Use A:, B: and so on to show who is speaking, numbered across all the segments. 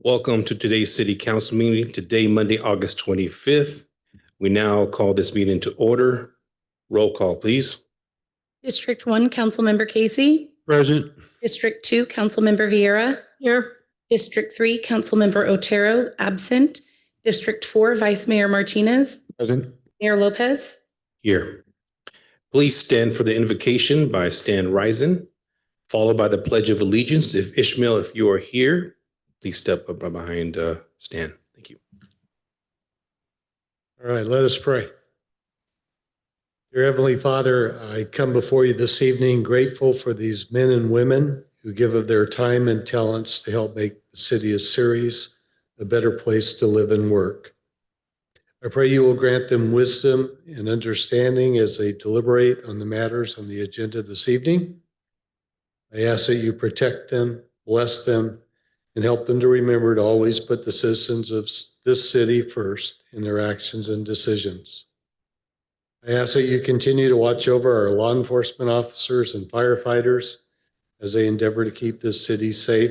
A: Welcome to today's City Council meeting. Today, Monday, August 25th. We now call this meeting to order. Roll call, please.
B: District 1, Councilmember Casey.
C: Present.
B: District 2, Councilmember Vieira. Here. District 3, Councilmember Otero, absent. District 4, Vice Mayor Martinez.
C: Present.
B: Mayor Lopez.
A: Here. Please stand for the invocation by Stan Risen, followed by the Pledge of Allegiance. If you are here, please step up behind Stan. Thank you.
C: All right, let us pray. Dear Heavenly Father, I come before you this evening grateful for these men and women who give of their time and talents to help make the city of Ceres a better place to live and work. I pray you will grant them wisdom and understanding as they deliberate on the matters on the agenda this evening. I ask that you protect them, bless them, and help them to remember to always put the citizens of this city first in their actions and decisions. I ask that you continue to watch over our law enforcement officers and firefighters as they endeavor to keep this city safe.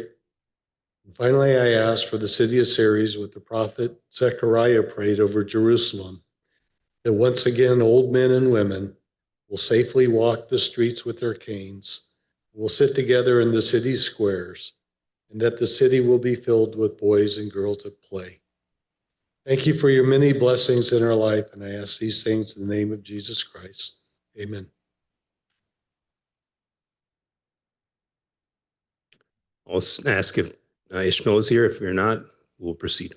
C: And finally, I ask for the city of Ceres, with the prophet Zechariah prayed over Jerusalem, that once again old men and women will safely walk the streets with their canes, will sit together in the city squares, and that the city will be filled with boys and girls at play. Thank you for your many blessings in our life, and I ask these things in the name of Jesus Christ. Amen.
A: I'll ask if Ishmael is here. If you're not, we'll proceed.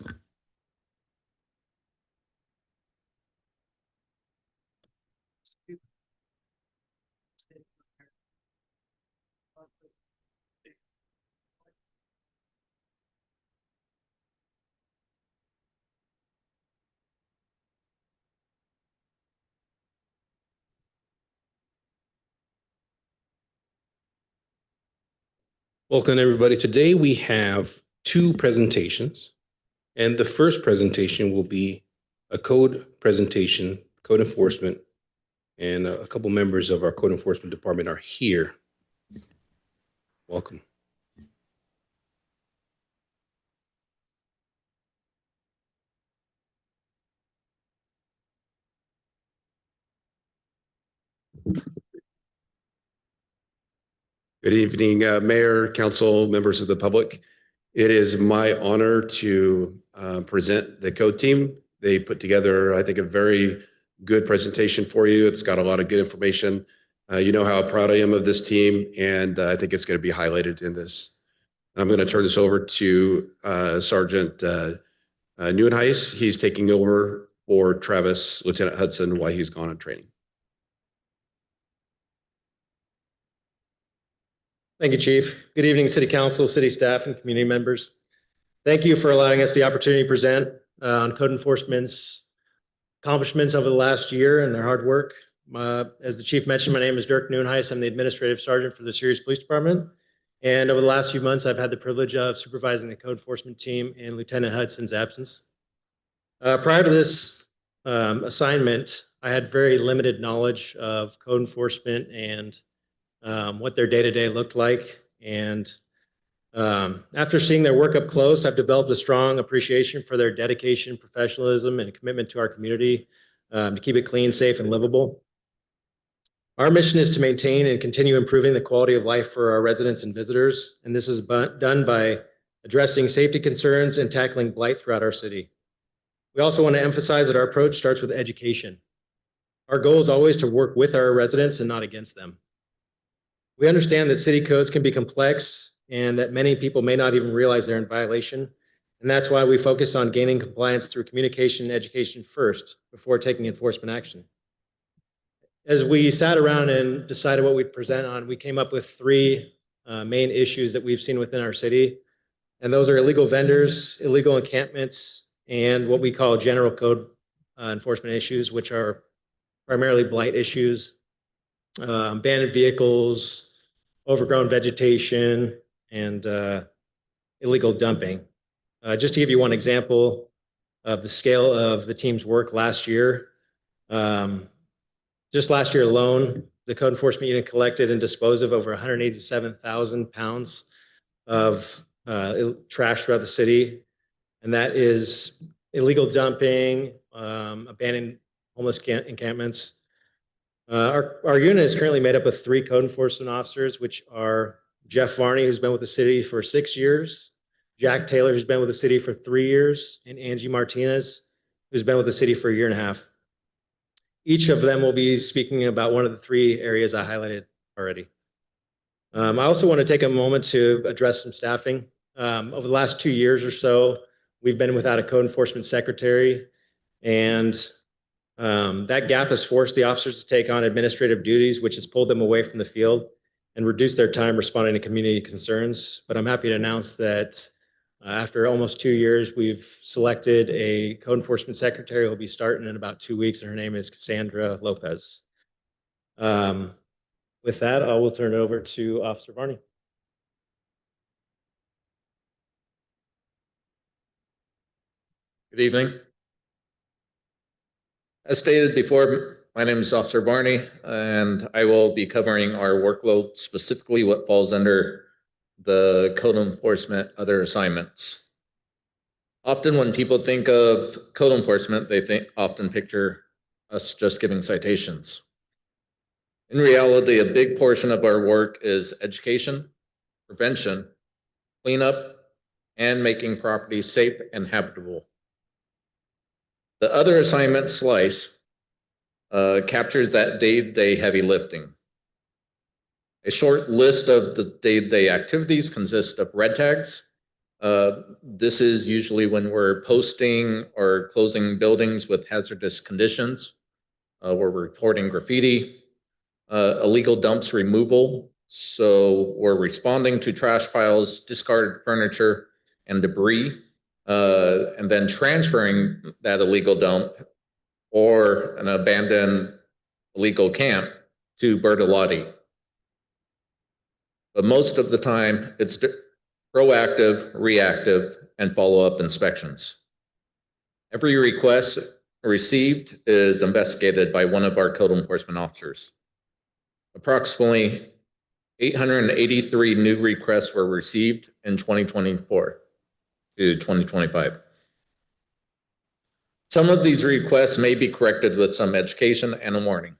A: Welcome, everybody. Today we have two presentations, and the first presentation will be a code presentation, code enforcement, and a couple members of our code enforcement department are here. Welcome.
D: Good evening, Mayor, Council, members of the public. It is my honor to present the code team. They put together, I think, a very good presentation for you. It's got a lot of good information. You know how proud I am of this team, and I think it's going to be highlighted in this. I'm going to turn this over to Sergeant Nieuwenhuis. He's taking over for Travis, Lieutenant Hudson, while he's gone on training.
E: Thank you, Chief. Good evening, City Council, City staff, and community members. Thank you for allowing us the opportunity to present on code enforcement's accomplishments over the last year and their hard work. As the Chief mentioned, my name is Dirk Nieuwenhuis. I'm the Administrative Sergeant for the Ceres Police Department. And over the last few months, I've had the privilege of supervising the code enforcement team in Lieutenant Hudson's absence. Prior to this assignment, I had very limited knowledge of code enforcement and what their day-to-day looked like. And after seeing their work up close, I've developed a strong appreciation for their dedication, professionalism, and commitment to our community to keep it clean, safe, and livable. Our mission is to maintain and continue improving the quality of life for our residents and visitors. And this is done by addressing safety concerns and tackling blight throughout our city. We also want to emphasize that our approach starts with education. Our goal is always to work with our residents and not against them. We understand that city codes can be complex and that many people may not even realize they're in violation. And that's why we focus on gaining compliance through communication and education first before taking enforcement action. As we sat around and decided what we'd present on, we came up with three main issues that we've seen within our city. And those are illegal vendors, illegal encampments, and what we call general code enforcement issues, which are primarily blight issues, abandoned vehicles, overgrown vegetation, and illegal dumping. Just to give you one example of the scale of the team's work last year, just last year alone, the code enforcement unit collected and disposed of over 187,000 pounds of trash throughout the city. and that is illegal dumping, abandoned homeless encampments. Our unit is currently made up of 3 code enforcement officers, which are Jeff Varney, who's been with the city for 6 years, Jack Taylor, who's been with the city for 3 years, and Angie Martinez, who's been with the city for 1.5 years. Each of them will be speaking about one of the 3 areas I highlighted already. I also want to take a moment to address some staffing. Over the last 2 years or so, we've been without a code enforcement secretary, and that gap has forced the officers to take on administrative duties, which has pulled them away from the field and reduced their time responding to community concerns. But I'm happy to announce that after almost 2 years, we've selected a code enforcement secretary who will be starting in about 2 weeks, and her name is Cassandra Lopez. With that, I will turn it over to Officer Varney.
F: Good evening. As stated before, my name is Officer Varney, and I will be covering our workload, specifically what falls under the code enforcement other assignments. Often when people think of code enforcement, they often picture us just giving citations. In reality, a big portion of our work is education, prevention, cleanup, and making property safe and habitable. The other assignment slice captures that day-to-day heavy lifting. A short list of the day-to-day activities consists of red tags. This is usually when we're posting or closing buildings with hazardous conditions. We're reporting graffiti, illegal dumps removal. So we're responding to trash piles, discarded furniture, and debris, and then transferring that illegal dump or an abandoned illegal camp to Bertolotti. But most of the time, it's proactive, reactive, and follow-up inspections. Every request received is investigated by one of our code enforcement officers. Approximately 883 new requests were received in 2024 to 2025. Some of these requests may be corrected with some education and a warning.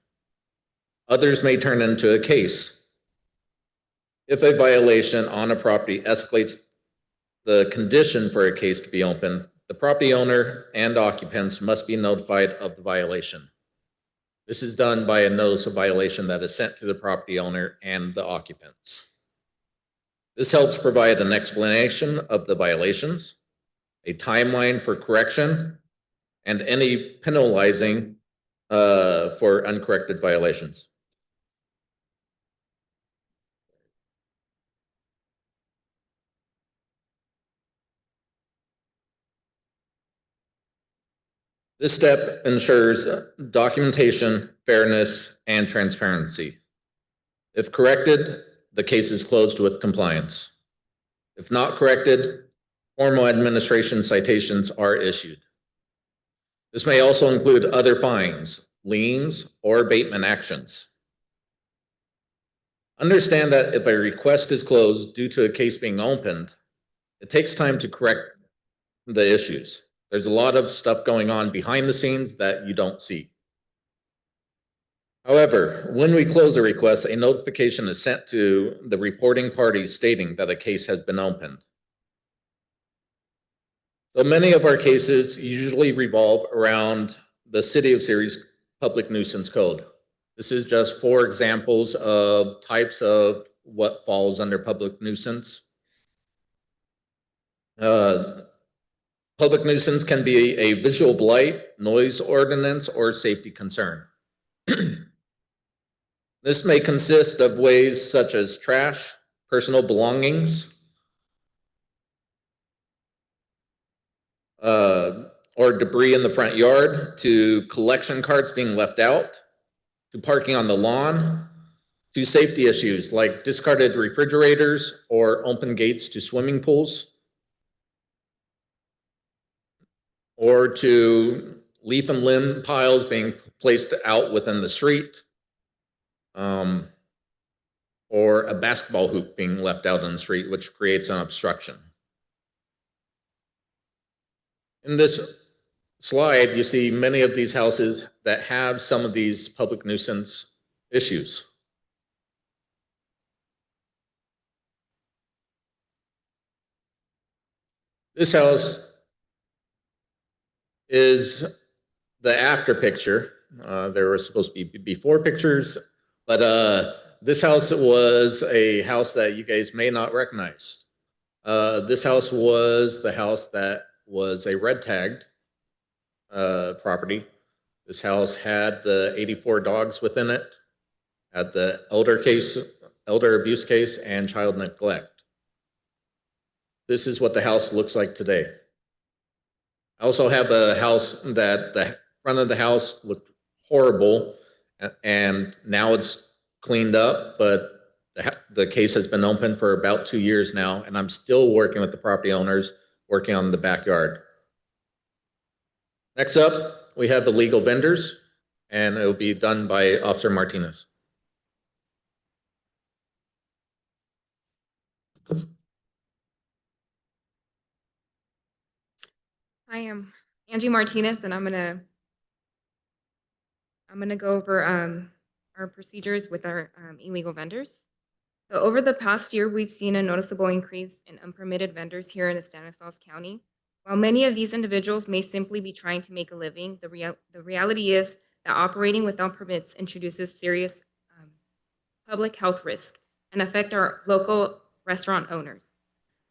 F: Others may turn into a case. If a violation on a property escalates the condition for a case to be open, the property owner and occupants must be notified of the violation. This is done by a notice of violation that is sent to the property owner and the occupants. This helps provide an explanation of the violations, a timeline for correction, and any penalizing for uncorrected violations. This step ensures documentation, fairness, and transparency. If corrected, the case is closed with compliance. If not corrected, formal administration citations are issued. This may also include other fines, liens, or abatement actions. Understand that if a request is closed due to a case being opened, it takes time to correct the issues. There's a lot of stuff going on behind the scenes that you don't see. However, when we close a request, a notification is sent to the reporting party stating that a case has been opened. So many of our cases usually revolve around the City of Ceres Public Nuisance Code. This is just 4 examples of types of what falls under public nuisance. Public nuisance can be a visual blight, noise ordinance, or safety concern. This may consist of ways such as trash, personal belongings, or debris in the front yard, to collection carts being left out, to parking on the lawn, to safety issues like discarded refrigerators or open gates to swimming pools, or to leaf and limb piles being placed out within the street, or a basketball hoop being left out in the street, which creates an obstruction. In this slide, you see many of these houses that have some of these public nuisance issues. This house is the after picture. There were supposed to be before pictures, but this house was a house that you guys may not recognize. This house was the house that was a red tagged property. This house had the 84 dogs within it, had the elder abuse case, and child neglect. This is what the house looks like today. I also have a house that the front of the house looked horrible, and now it's cleaned up, but the case has been open for about 2 years now, and I'm still working with the property owners, working on the backyard. Next up, we have illegal vendors, and it will be done by Officer Martinez.
G: I am Angie Martinez, and I'm gonna go over our procedures with our illegal vendors. So over the past year, we've seen a noticeable increase in unpermitted vendors here in the Stanislaus County. While many of these individuals may simply be trying to make a living, the reality is that operating without permits introduces serious public health risk and affect our local restaurant owners.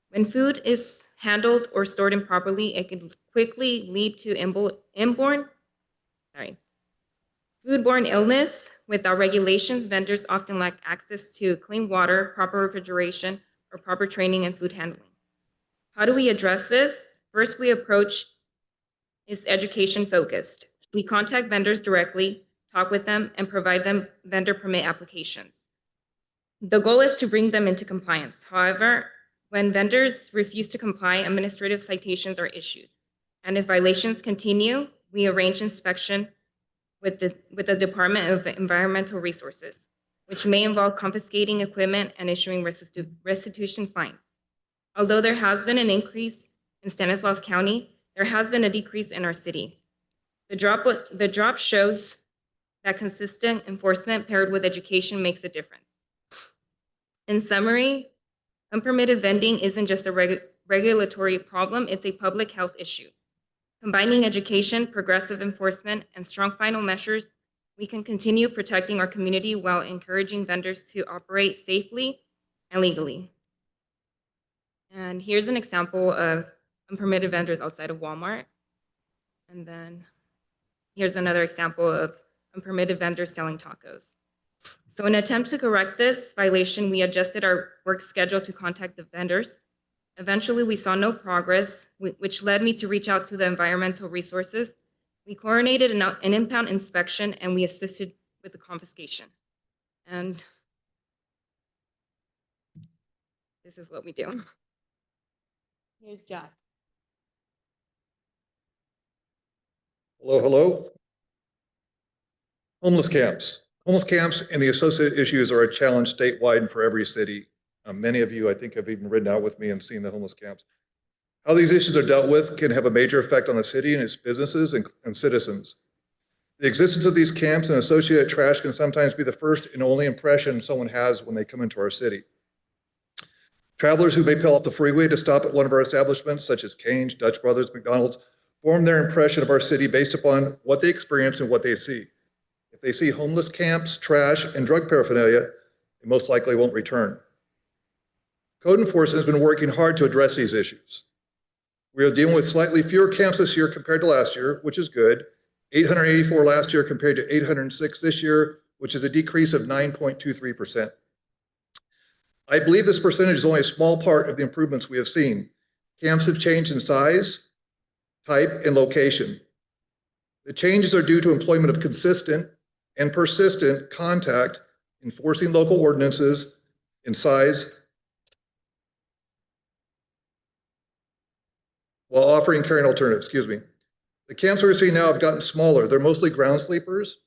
G: When food is handled or stored improperly, it can quickly lead to foodborne illness. Without regulations, vendors often lack access to clean water, proper refrigeration, or proper training in food handling. How do we address this? First, we approach is education focused. We contact vendors directly, talk with them, and provide them vendor permit applications. The goal is to bring them into compliance. However, when vendors refuse to comply, administrative citations are issued. And if violations continue, we arrange inspection with the Department of Environmental Resources, which may involve confiscating equipment and issuing restitution fines. Although there has been an increase in Stanislaus County, there has been a decrease in our city. The drop shows that consistent enforcement paired with education makes a difference. In summary, unpermitted vending isn't just a regulatory problem, it's a public health issue. Combining education, progressive enforcement, and strong final measures, we can continue protecting our community while encouraging vendors to operate safely and legally. And here's an example of unpermitted vendors outside of Walmart. And then here's another example of unpermitted vendors selling tacos. So in an attempt to correct this violation, we adjusted our work schedule to contact the vendors. Eventually, we saw no progress, which led me to reach out to the environmental resources. We coordinated an impound inspection, and we assisted with the confiscation. And this is what we do. Here's Jack.
H: Hello, hello. Homeless camps. Homeless camps and the associated issues are a challenge statewide and for every city. Many of you, I think, have even ridden out with me and seen the homeless camps. How these issues are dealt with can have a major effect on the city and its businesses and citizens. The existence of these camps and associated trash can sometimes be the first and only impression someone has when they come into our city. Travelers who may pull off the freeway to stop at one of our establishments, such as Cane's, Dutch Brothers, McDonald's, form their impression of our city based upon what they experience and what they see. If they see homeless camps, trash, and drug paraphernalia, they most likely won't return. Code enforcement has been working hard to address these issues. We are dealing with slightly fewer camps this year compared to last year, which is good. 884 last year compared to 806 this year, which is a decrease of 9.23%. I believe this percentage is only a small part of the improvements we have seen. Camps have changed in size, type, and location. The changes are due to employment of consistent and persistent contact, enforcing local ordinances in size, while offering caring alternatives, The camps we're seeing now have gotten smaller. They're mostly ground sleepers.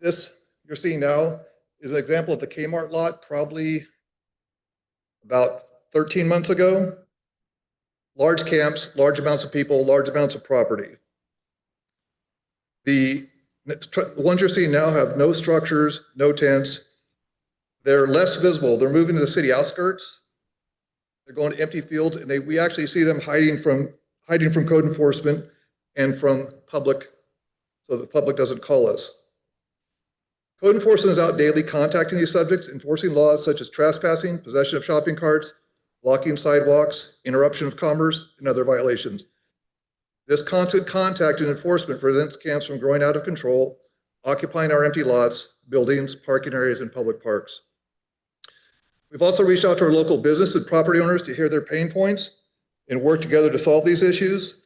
H: This you're seeing now is an example of the Kmart lot probably about 13 months ago. large camps, large amounts of people, large amounts of property. The ones you're seeing now have no structures, no tents. They're less visible. They're moving to the city outskirts. They're going to empty fields, and we actually see them hiding from code enforcement and from public, so the public doesn't call us. Code enforcement is out daily contacting these subjects, enforcing laws such as trespassing, possession of shopping carts, blocking sidewalks, interruption of commerce, and other violations. This constant contact and enforcement prevents camps from growing out of control, occupying our empty lots, buildings, parking areas, and public parks. We've also reached out to our local business and property owners to hear their pain points and work together to solve these issues.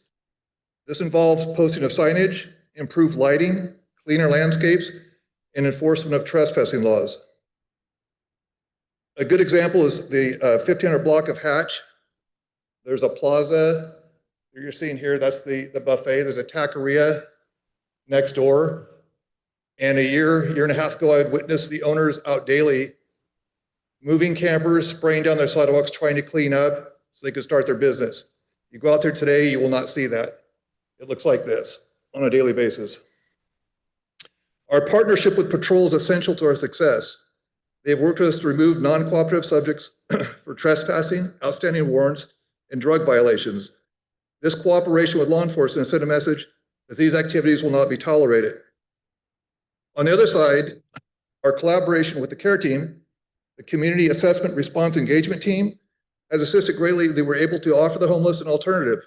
H: This involves posting of signage, improved lighting, cleaner landscapes, and enforcement of trespassing laws. A good example is the 1500 block of Hatch. There's a plaza you're seeing here. That's the buffet. There's a taqueria next door. And a year and a half ago, I had witnessed the owners out daily moving campers, spraying down their sidewalks, trying to clean up so they could start their business. You go out there today, you will not see that. It looks like this on a daily basis. Our partnership with Patrol is essential to our success. They have worked with us to remove non-cooperative subjects for trespassing, outstanding warrants, and drug violations. This cooperation with law enforcement sent a message that these activities will not be tolerated. On the other side, our collaboration with the CARE team, the Community Assessment Response Engagement Team, has assisted greatly. They were able to offer the homeless an alternative,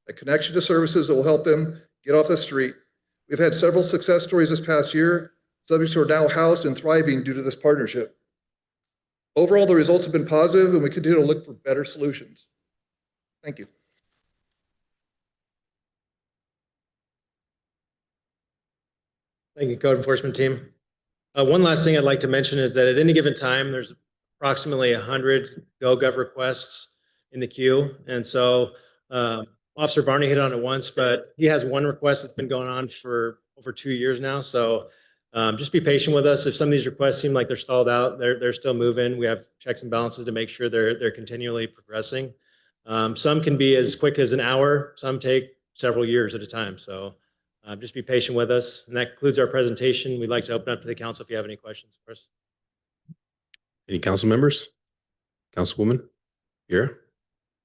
H: a connection to services that will help them get off the street. We've had several success stories this past year, subjects who are now housed and thriving due to this partnership. Overall, the results have been positive, and we continue to look for better solutions. Thank you.
E: Thank you, code enforcement team. One last thing I'd like to mention is that at any given time, there's approximately 100 GoGov requests in the queue. And so Officer Barney hit on it once, but he has one request that's been going on for over 2 years now. So just be patient with us. If some of these requests seem like they're stalled out, they're still moving. We have checks and balances to make sure they're continually progressing. Some can be as quick as an hour. Some take several years at a time. So just be patient with us. And that concludes our presentation. We'd like to open up to the council if you have any questions for us.
A: Any council members? Councilwoman here.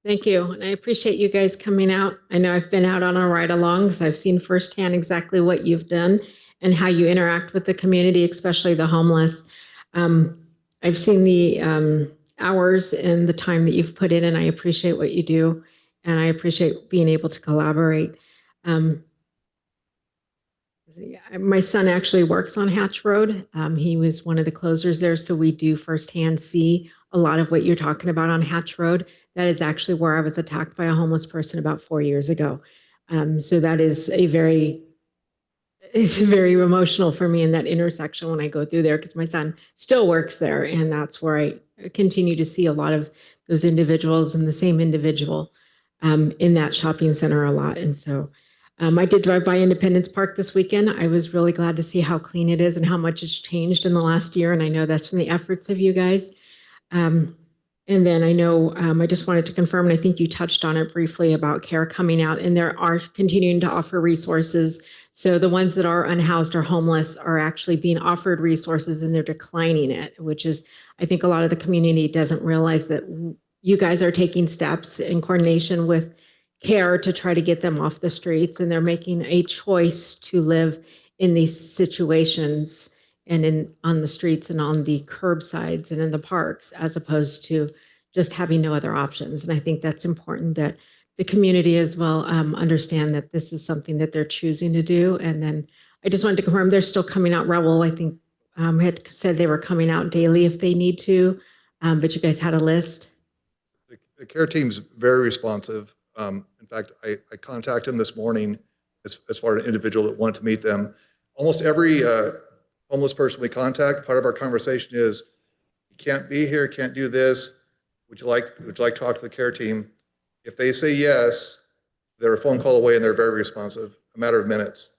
I: Thank you. And I appreciate you guys coming out. I know I've been out on a ride along, so I've seen firsthand exactly what you've done and how you interact with the community, especially the homeless. I've seen the hours and the time that you've put in, and I appreciate what you do. And I appreciate being able to collaborate. My son actually works on Hatch Road. He was one of the closers there, so we do firsthand see a lot of what you're talking about on Hatch Road. That is actually where I was attacked by a homeless person about 4 years ago. So that is it's very emotional for me in that intersection when I go through there, because my son still works there, and that's where I continue to see a lot of those individuals and the same individual in that shopping center a lot. And so I did drive by Independence Park this weekend. I was really glad to see how clean it is and how much it's changed in the last year. And I know that's from the efforts of you guys. And then I know I just wanted to confirm, and I think you touched on it briefly about CARE coming out, and there are continuing to offer resources. So the ones that are unhoused or homeless are actually being offered resources, and they're declining it, which is, I think a lot of the community doesn't realize that you guys are taking steps in coordination with CARE to try to get them off the streets, and they're making a choice to live in these situations and on the streets and on the curbsides and in the parks, as opposed to just having no other options. And I think that's important that the community as well understand that this is something that they're choosing to do. And then I just wanted to confirm they're still coming out. Raul, I think, had said they were coming out daily if they need to, but you guys had a list.
H: The CARE team's very responsive. In fact, I contacted them this morning as far as an individual that wanted to meet them. Almost every homeless person we contact, part of our conversation is, you can't be here, can't do this. Would you like to talk to the CARE team? If they say yes, they're a phone call away, and they're very responsive, a matter of minutes.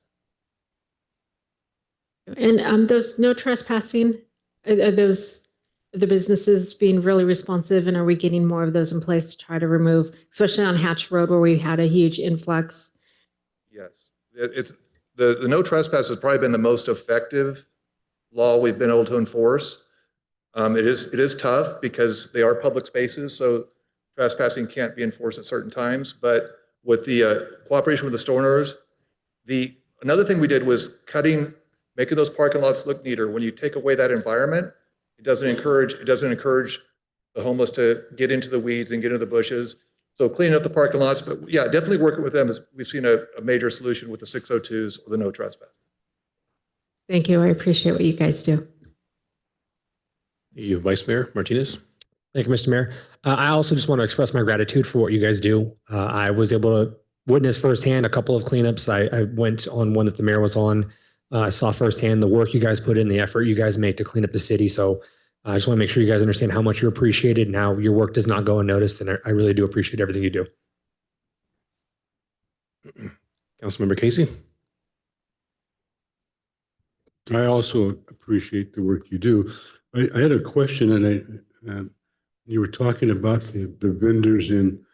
I: And those no trespassing, those the businesses being really responsive, and are we getting more of those in place to try to remove, especially on Hatch Road where we had a huge influx?
H: Yes, it's, the no trespass has probably been the most effective law we've been able to enforce. It is tough because they are public spaces, so trespassing can't be enforced at certain times. But with the cooperation with the store owners, another thing we did was making those parking lots look neater. When you take away that environment, it doesn't encourage the homeless to get into the weeds and get into the bushes. So cleaning up the parking lots, but yeah, definitely working with them. We've seen a major solution with the 602s or the no trespass.
I: Thank you. I appreciate what you guys do.
A: Thank you, Vice Mayor Martinez.
J: Thank you, Mr. Mayor. I also just want to express my gratitude for what you guys do. I was able to witness firsthand a couple of cleanups. I went on one that the mayor was on. I saw firsthand the work you guys put in, the effort you guys make to clean up the city. So I just want to make sure you guys understand how much you're appreciated and how your work does not go unnoticed. And I really do appreciate everything you do.
A: Councilmember Casey.
K: I also appreciate the work you do. I had a question, and you were talking about the vendors in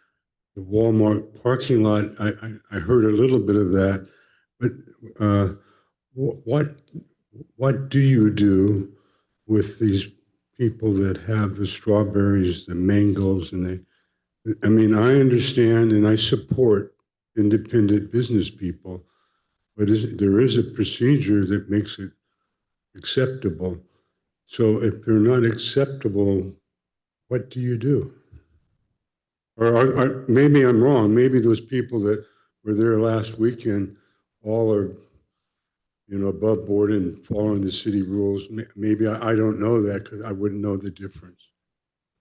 K: the Walmart parking lot. I heard a little bit of that, but what do you do with these people that have the strawberries, the mangoes, and I mean, I understand and I support independent business people, but there is a procedure that makes it acceptable. So if they're not acceptable, what do you do? Or maybe I'm wrong. Maybe those people that were there last weekend all are, above board and following the city rules. Maybe I don't know that because I wouldn't know the difference.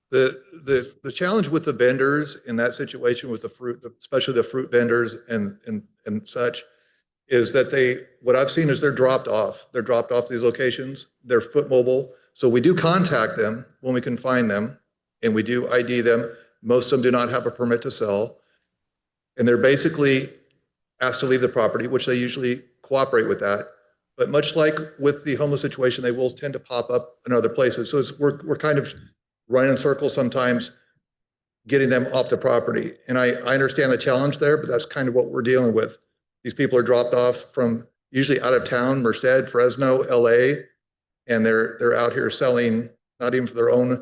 H: The challenge with the vendors in that situation with the fruit, especially the fruit vendors and such, is that what I've seen is they're dropped off. They're dropped off these locations. They're foot mobile. So we do contact them when we can find them, and we do ID them. Most of them do not have a permit to sell. And they're basically asked to leave the property, which they usually cooperate with that. But much like with the homeless situation, they will tend to pop up in other places. So we're kind of running in circles sometimes, getting them off the property. And I understand the challenge there, but that's kind of what we're dealing with. These people are dropped off from usually out of town, Merced, Fresno, LA, and they're out here selling, not even for their own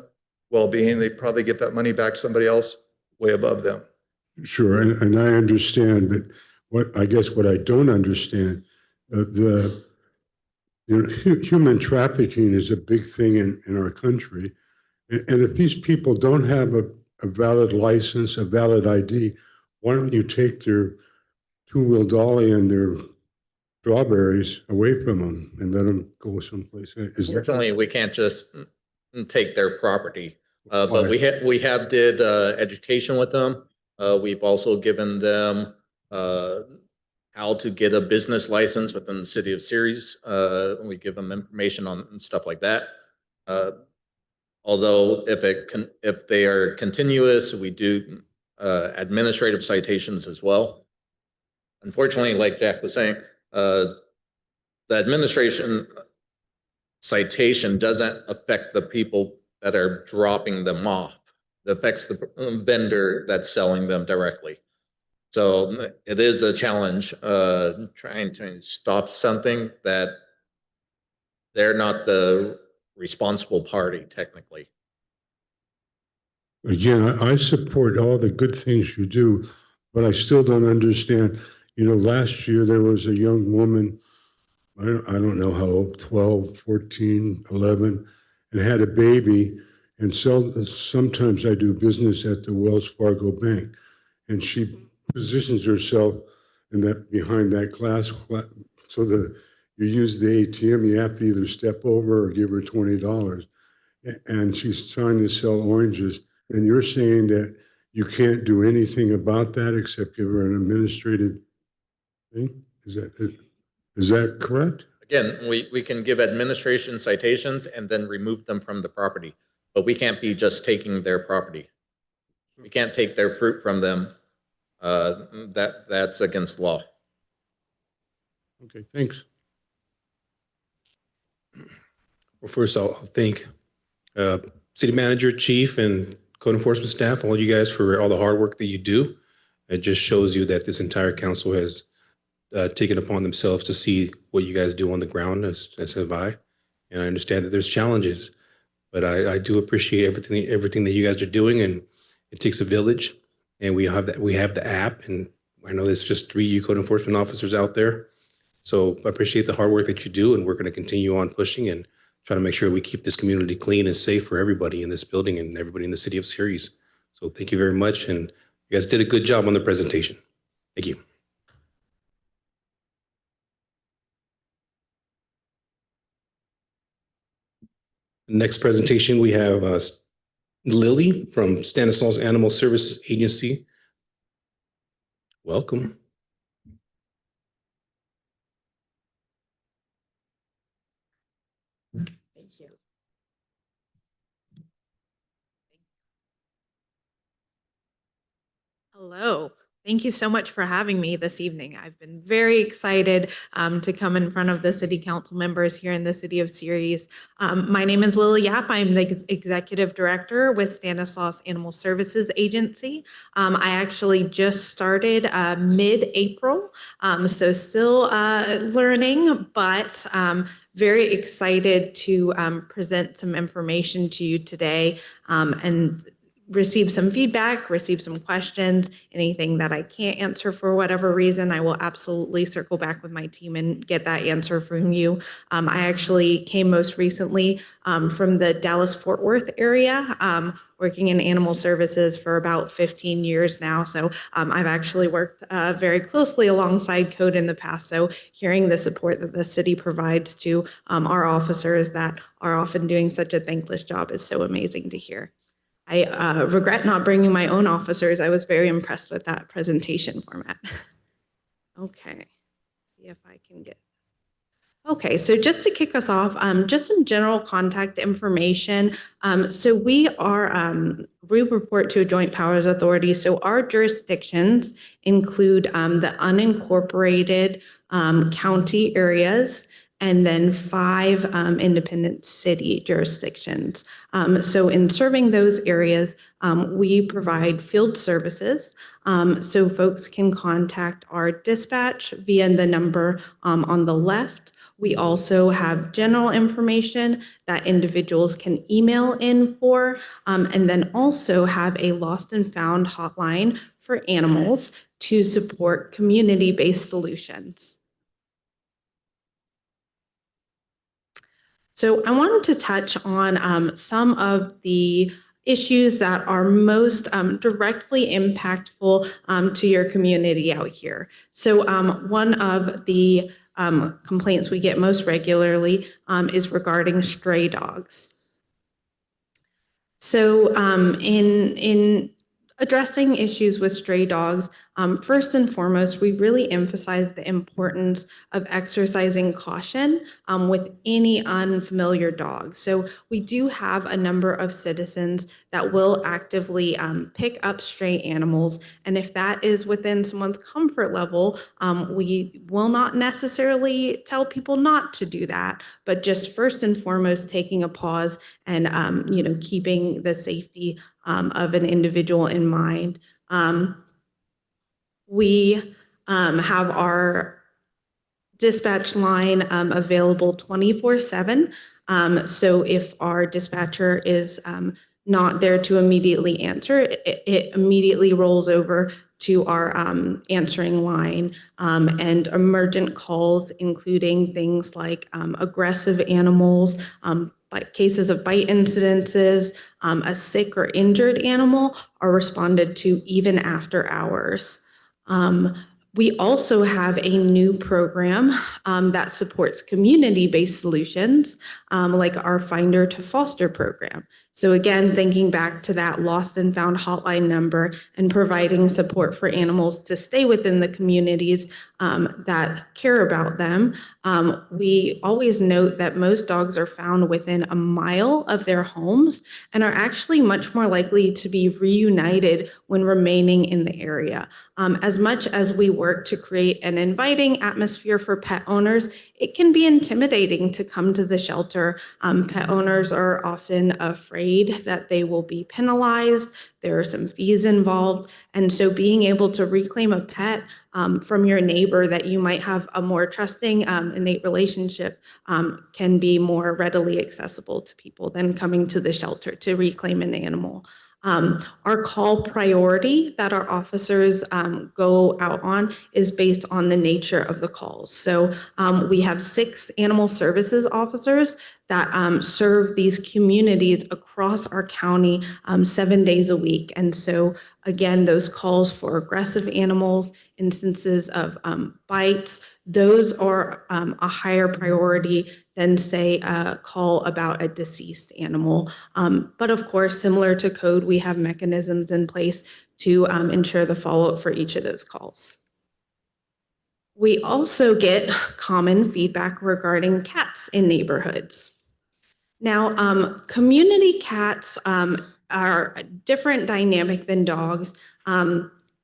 H: well-being. They probably get that money back to somebody else way above them.
K: Sure, and I understand, but what I don't understand, human trafficking is a big thing in our country. And if these people don't have a valid license, a valid ID, why don't you take their two-wheel dolly and their strawberries away from them and let them go someplace?
F: Unfortunately, we can't just take their property, but we have did education with them. We've also given them how to get a business license within the city of Ceres. We give them information on stuff like that. Although if they are continuous, we do administrative citations as well. Unfortunately, like Jack was saying, the administration citation doesn't affect the people that are dropping them off. It affects the vendor that's selling them directly. So it is a challenge trying to stop something that they're not the responsible party technically.
K: Again, I support all the good things you do, but I still don't understand. Last year there was a young woman, I don't know how old, 12, 14, 11, and had a baby. And so sometimes I do business at the Wells Fargo Bank, and she positions herself behind that glass so that you use the ATM, you have to either step over or give her $20. And she's trying to sell oranges. And you're saying that you can't do anything about that except give her an administrative thing? Is that correct?
F: Again, we can give administration citations and then remove them from the property, but we can't be just taking their property. We can't take their fruit from them. That's against law.
K: Okay, thanks.
A: Well, first, I'll thank city manager, chief, and code enforcement staff, all you guys for all the hard work that you do. It just shows you that this entire council has taken upon themselves to see what you guys do on the ground, as have I. And I understand that there's challenges, but I do appreciate everything that you guys are doing. And it takes a village, and we have the app, and I know there's just 3 code enforcement officers out there. So I appreciate the hard work that you do, and we're going to continue on pushing and try to make sure we keep this community clean and safe for everybody in this building and everybody in the city of Ceres. So thank you very much, and you guys did a good job on the presentation. Thank you. Next presentation, we have Lily from Stanislaus Animal Services Agency. Welcome.
L: Thank you. Hello. Thank you so much for having me this evening. I've been very excited to come in front of the city council members here in the city of Ceres. My name is Lily Yap. I'm the executive director with Stanislaus Animal Services Agency. I actually just started mid-April, so still learning, but very excited to present some information to you today and receive some feedback, receive some questions. Anything that I can't answer for whatever reason, I will absolutely circle back with my team and get that answer from you. I actually came most recently from the Dallas-Fort Worth area, working in animal services for about 15 years now. So I've actually worked very closely alongside code in the past. So hearing the support that the city provides to our officers that are often doing such a thankless job is so amazing to hear. I regret not bringing my own officers. I was very impressed with that presentation format. Okay, see if I can get. Okay, so just to kick us off, just some general contact information. So we report to a joint powers authority. So our jurisdictions include the unincorporated county areas, and then 5 independent city jurisdictions. So in serving those areas, we provide field services. So folks can contact our dispatch via the number on the left. We also have general information that individuals can email in for, and then also have a lost and found hotline for animals to support community-based solutions. So I wanted to touch on some of the issues that are most directly impactful to your community out here. So one of the complaints we get most regularly is regarding stray dogs. So in addressing issues with stray dogs, first and foremost, we really emphasize the importance of exercising caution with any unfamiliar dog. So we do have a number of citizens that will actively pick up stray animals. And if that is within someone's comfort level, we will not necessarily tell people not to do that, but just first and foremost, taking a pause and keeping the safety of an individual in mind. We have our dispatch line available 24/7. So if our dispatcher is not there to immediately answer, it immediately rolls over to our answering line, and emergent calls, including things like aggressive animals, cases of bite incidences, a sick or injured animal are responded to even after hours. We also have a new program that supports community-based solutions, like our Finder to Foster program. So again, thinking back to that lost and found hotline number and providing support for animals to stay within the communities that care about them. We always note that most dogs are found within a mile of their homes and are actually much more likely to be reunited when remaining in the area. As much as we work to create an inviting atmosphere for pet owners, it can be intimidating to come to the shelter. Pet owners are often afraid afraid that they will be penalized. There are some fees involved. And so being able to reclaim a pet from your neighbor that you might have a more trusting, innate relationship can be more readily accessible to people than coming to the shelter to reclaim an animal. Our call priority that our officers go out on is based on the nature of the calls. So we have 6 animal services officers that serve these communities across our county 7 days a week. And so again, those calls for aggressive animals, instances of bites, those are a higher priority than, say, a call about a deceased animal. But of course, similar to code, we have mechanisms in place to ensure the follow-up for each of those calls. We also get common feedback regarding cats in neighborhoods. Now, community cats are a different dynamic than dogs.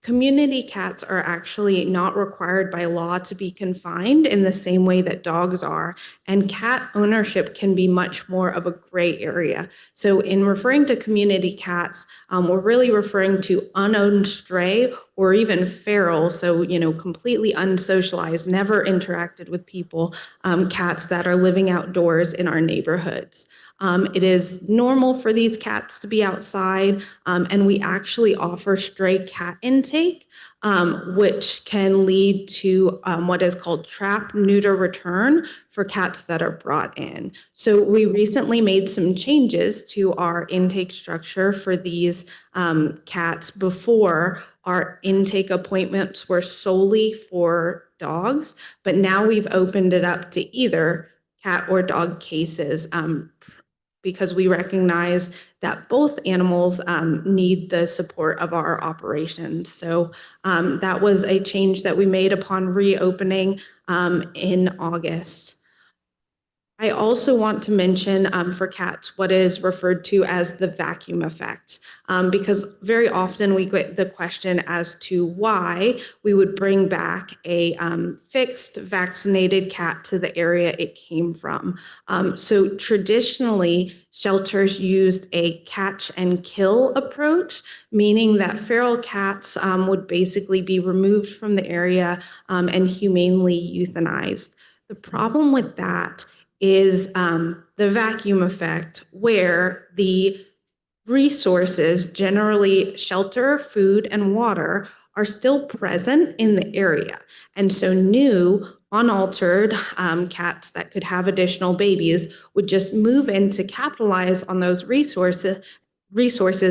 L: Community cats are actually not required by law to be confined in the same way that dogs are, and cat ownership can be much more of a gray area. So in referring to community cats, we're really referring to unowned stray or even feral, so completely unsocialized, never interacted with people, cats that are living outdoors in our neighborhoods. It is normal for these cats to be outside, and we actually offer stray cat intake, which can lead to what is called trap, neuter, return for cats that are brought in. So we recently made some changes to our intake structure for these cats. Before, our intake appointments were solely for dogs, but now we've opened it up to either cat or dog cases, because we recognize that both animals need the support of our operations. So that was a change that we made upon reopening in August. I also want to mention for cats what is referred to as the vacuum effect, because very often we get the question as to why we would bring back a fixed vaccinated cat to the area it came from. So traditionally, shelters used a catch and kill approach, meaning that feral cats would basically be removed from the area and humanely euthanized. The problem with that is the vacuum effect, where the resources, generally shelter, food, and water, are still present in the area. And so new, unaltered cats that could have additional babies would just move in to capitalize on those resources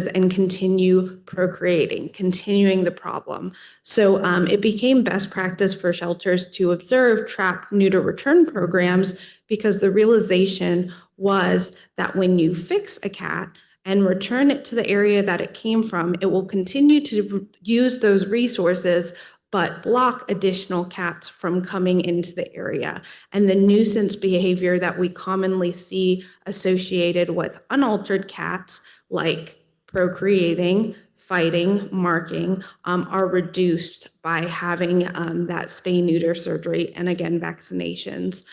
L: and continue procreating, continuing the problem. So it became best practice for shelters to observe trap, neuter, return programs, because the realization was that when you fix a cat and return it to the area that it came from, it will continue to use those resources but block additional cats from coming into the area. And the nuisance behavior that we commonly see associated with unaltered cats, like procreating, fighting, marking, are reduced by having that spay-neuter surgery and, again, vaccinations.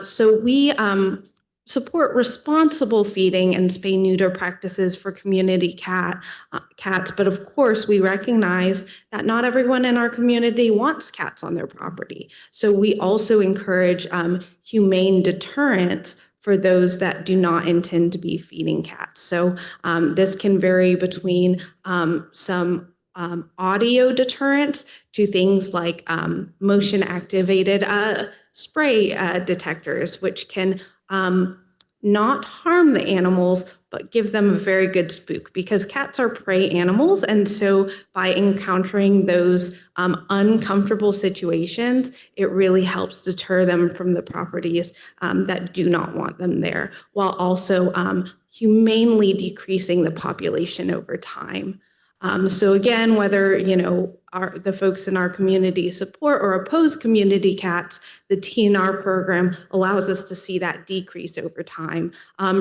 L: So we support responsible feeding and spay-neuter practices for community cats, but of course we recognize that not everyone in our community wants cats on their property. So we also encourage humane deterrence for those that do not intend to be feeding cats. So this can vary between some audio deterrence to things like motion activated spray detectors, which can not harm the animals, but give them a very good spook, because cats are prey animals. And so by encountering those uncomfortable situations, it really helps deter them from the properties that do not want them there, while also humanely decreasing the population over time. So again, whether the folks in our community support or oppose community cats, the TNR program allows us to see that decrease over time.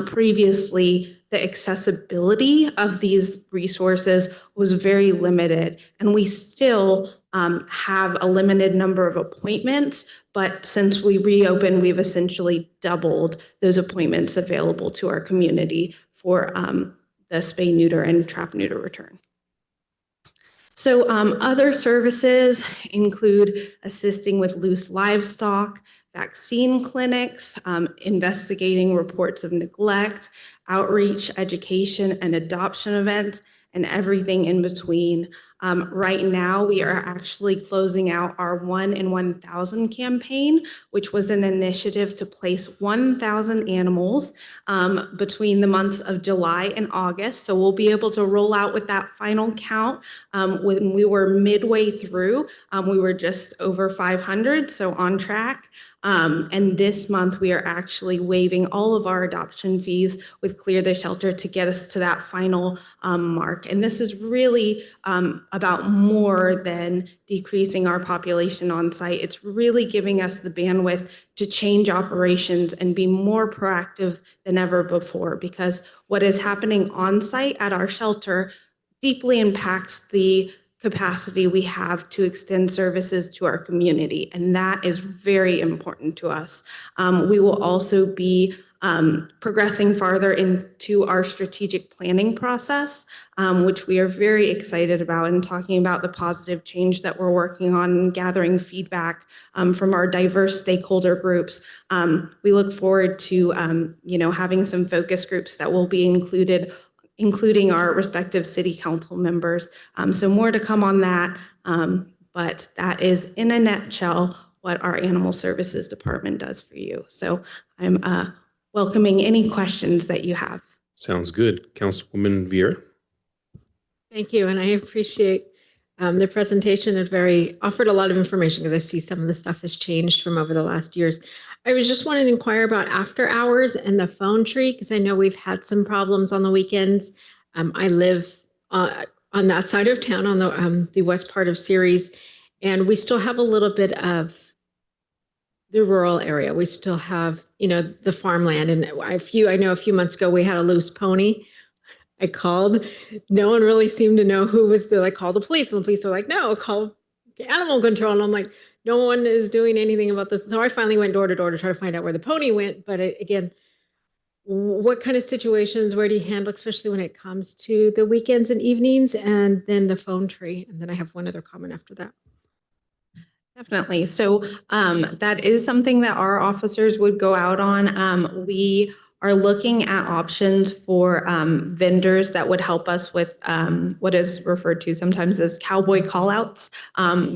L: Previously, the accessibility of these resources was very limited, and we still have a limited number of appointments, but since we reopened, we've essentially doubled those appointments available to our community
M: for the spay, neuter, and trap neuter return. So other services include assisting with loose livestock, vaccine clinics, investigating reports of neglect, outreach, education, and adoption events, and everything in between. Right now, we are actually closing out our 1 in 1,000 campaign, which was an initiative to place 1,000 animals between the months of July and August. So we'll be able to roll out with that final count. When we were midway through, we were just over 500, so on track. And this month, we are actually waiving all of our adoption fees with Clear the Shelter to get us to that final mark. And this is really about more than decreasing our population on site. It's really giving us the bandwidth to change operations and be more proactive than ever before, because what is happening on site at our shelter deeply impacts the capacity we have to extend services to our community. And that is very important to us. We will also be progressing farther into our strategic planning process, which we are very excited about, and talking about the positive change that we're working on and gathering feedback from our diverse stakeholder groups. We look forward to having some focus groups that will be including our respective city council members. So more to come on that, but that is in a nutshell what our Animal Services Department does for you. So I'm welcoming any questions that you have.
A: Sounds good. Councilwoman Vieira.
I: Thank you, and I appreciate the presentation. It offered a lot of information, because I see some of the stuff has changed from over the last years. I was just wanting to inquire about after hours and the phone tree, because I know we've had some problems on the weekends. I live on that side of town, on the west part of Ceres, and we still have a little bit of the rural area. We still have, the farmland. And I know a few months ago we had a loose pony. I called. No one really seemed to know who was there. I called the police, and the police were like, no, call animal control. And I'm like, no one is doing anything about this. So I finally went door to door to try to find out where the pony went. But again, what kind of situations, where do you handle, especially when it comes to the weekends and evenings, and then the phone tree? And then I have one other comment after that.
M: Definitely. So that is something that our officers would go out on. We are looking at options for vendors that would help us with what is referred to sometimes as cowboy callouts,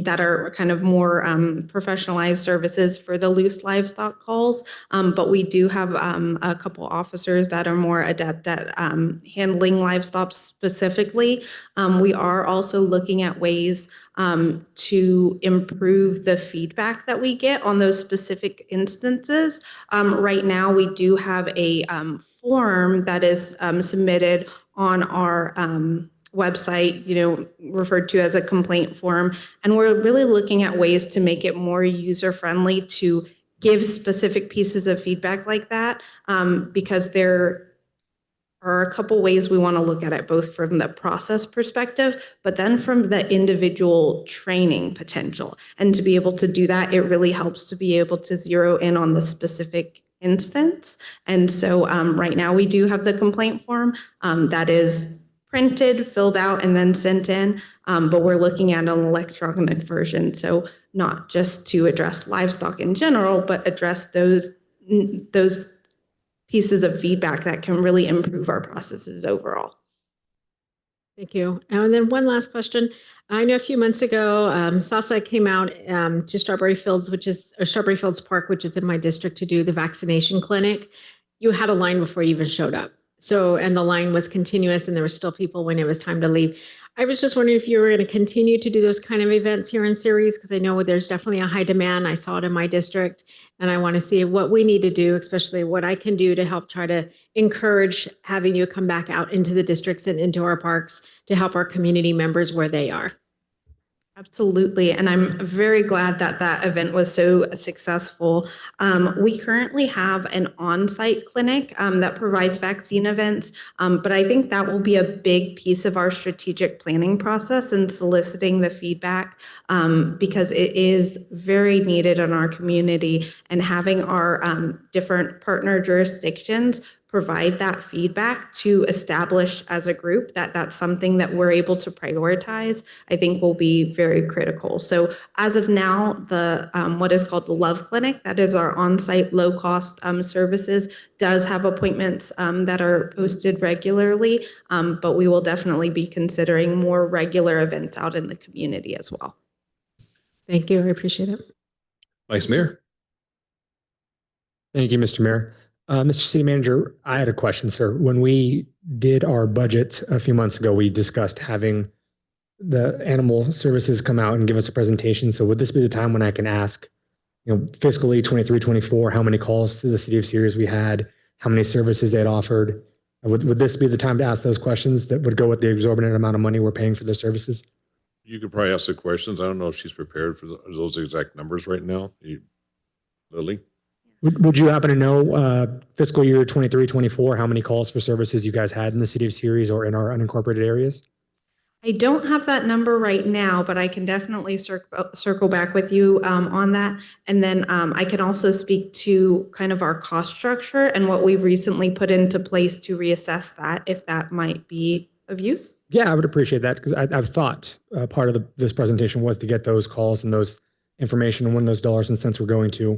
M: that are kind of more professionalized services for the loose livestock calls. But we do have a couple officers that are more adept at handling livestock specifically. We are also looking at ways to improve the feedback that we get on those specific instances. Right now, we do have a form that is submitted on our website, referred to as a complaint form. And we're really looking at ways to make it more user-friendly to give specific pieces of feedback like that, because there are a couple ways we want to look at it, both from the process perspective, but then from the individual training potential. And to be able to do that, it really helps to be able to zero in on the specific instance. And so right now we do have the complaint form that is printed, filled out, and then sent in, but we're looking at an electronic version. So not just to address livestock in general, but address those pieces of feedback that can really improve our processes overall.
I: Thank you. And then one last question. I know a few months ago, SASA came out to Strawberry Fields, Strawberry Fields Park, which is in my district, to do the vaccination clinic. You had a line before you even showed up. And the line was continuous, and there were still people when it was time to leave. I was just wondering if you were going to continue to do those kind of events here in Ceres, because I know there's definitely a high demand. I saw it in my district, and I want to see what we need to do, especially what I can do to help try to encourage having you come back out into the districts and into our parks to help our community members where they are.
M: Absolutely. And I'm very glad that that event was so successful. We currently have an on-site clinic that provides vaccine events, but I think that will be a big piece of our strategic planning process and soliciting the feedback, because it is very needed in our community, and having our different partner jurisdictions provide that feedback to establish as a group that that's something that we're able to prioritize, I think will be very critical. So as of now, the what is called the Love Clinic, that is our on-site low-cost services, does have appointments that are posted regularly, but we will definitely be considering more regular events out in the community as well.
I: Thank you. I appreciate it.
A: Vice Mayor.
J: Thank you, Mr. Mayor. Mr. City Manager, I had a question, sir. When we did our budget a few months ago, we discussed having the animal services come out and give us a presentation. So would this be the time when I can ask, fiscally 23, 24, how many calls to the city of Ceres we had, how many services they had offered? Would this be the time to ask those questions that would go with the exorbitant amount of money we're paying for their services?
N: You could probably ask the questions. I don't know if she's prepared for those exact numbers right now. Lily?
J: Would you happen to know fiscal year 23, 24, how many calls for services you guys had in the city of Ceres or in our unincorporated areas?
M: I don't have that number right now, but I can definitely circle back with you on that. And then I can also speak to kind of our cost structure and what we've recently put into place to reassess that, if that might be of use.
J: Yeah, I would appreciate that because I've thought part of this presentation was to get those calls and those information and when those dollars and cents were going to.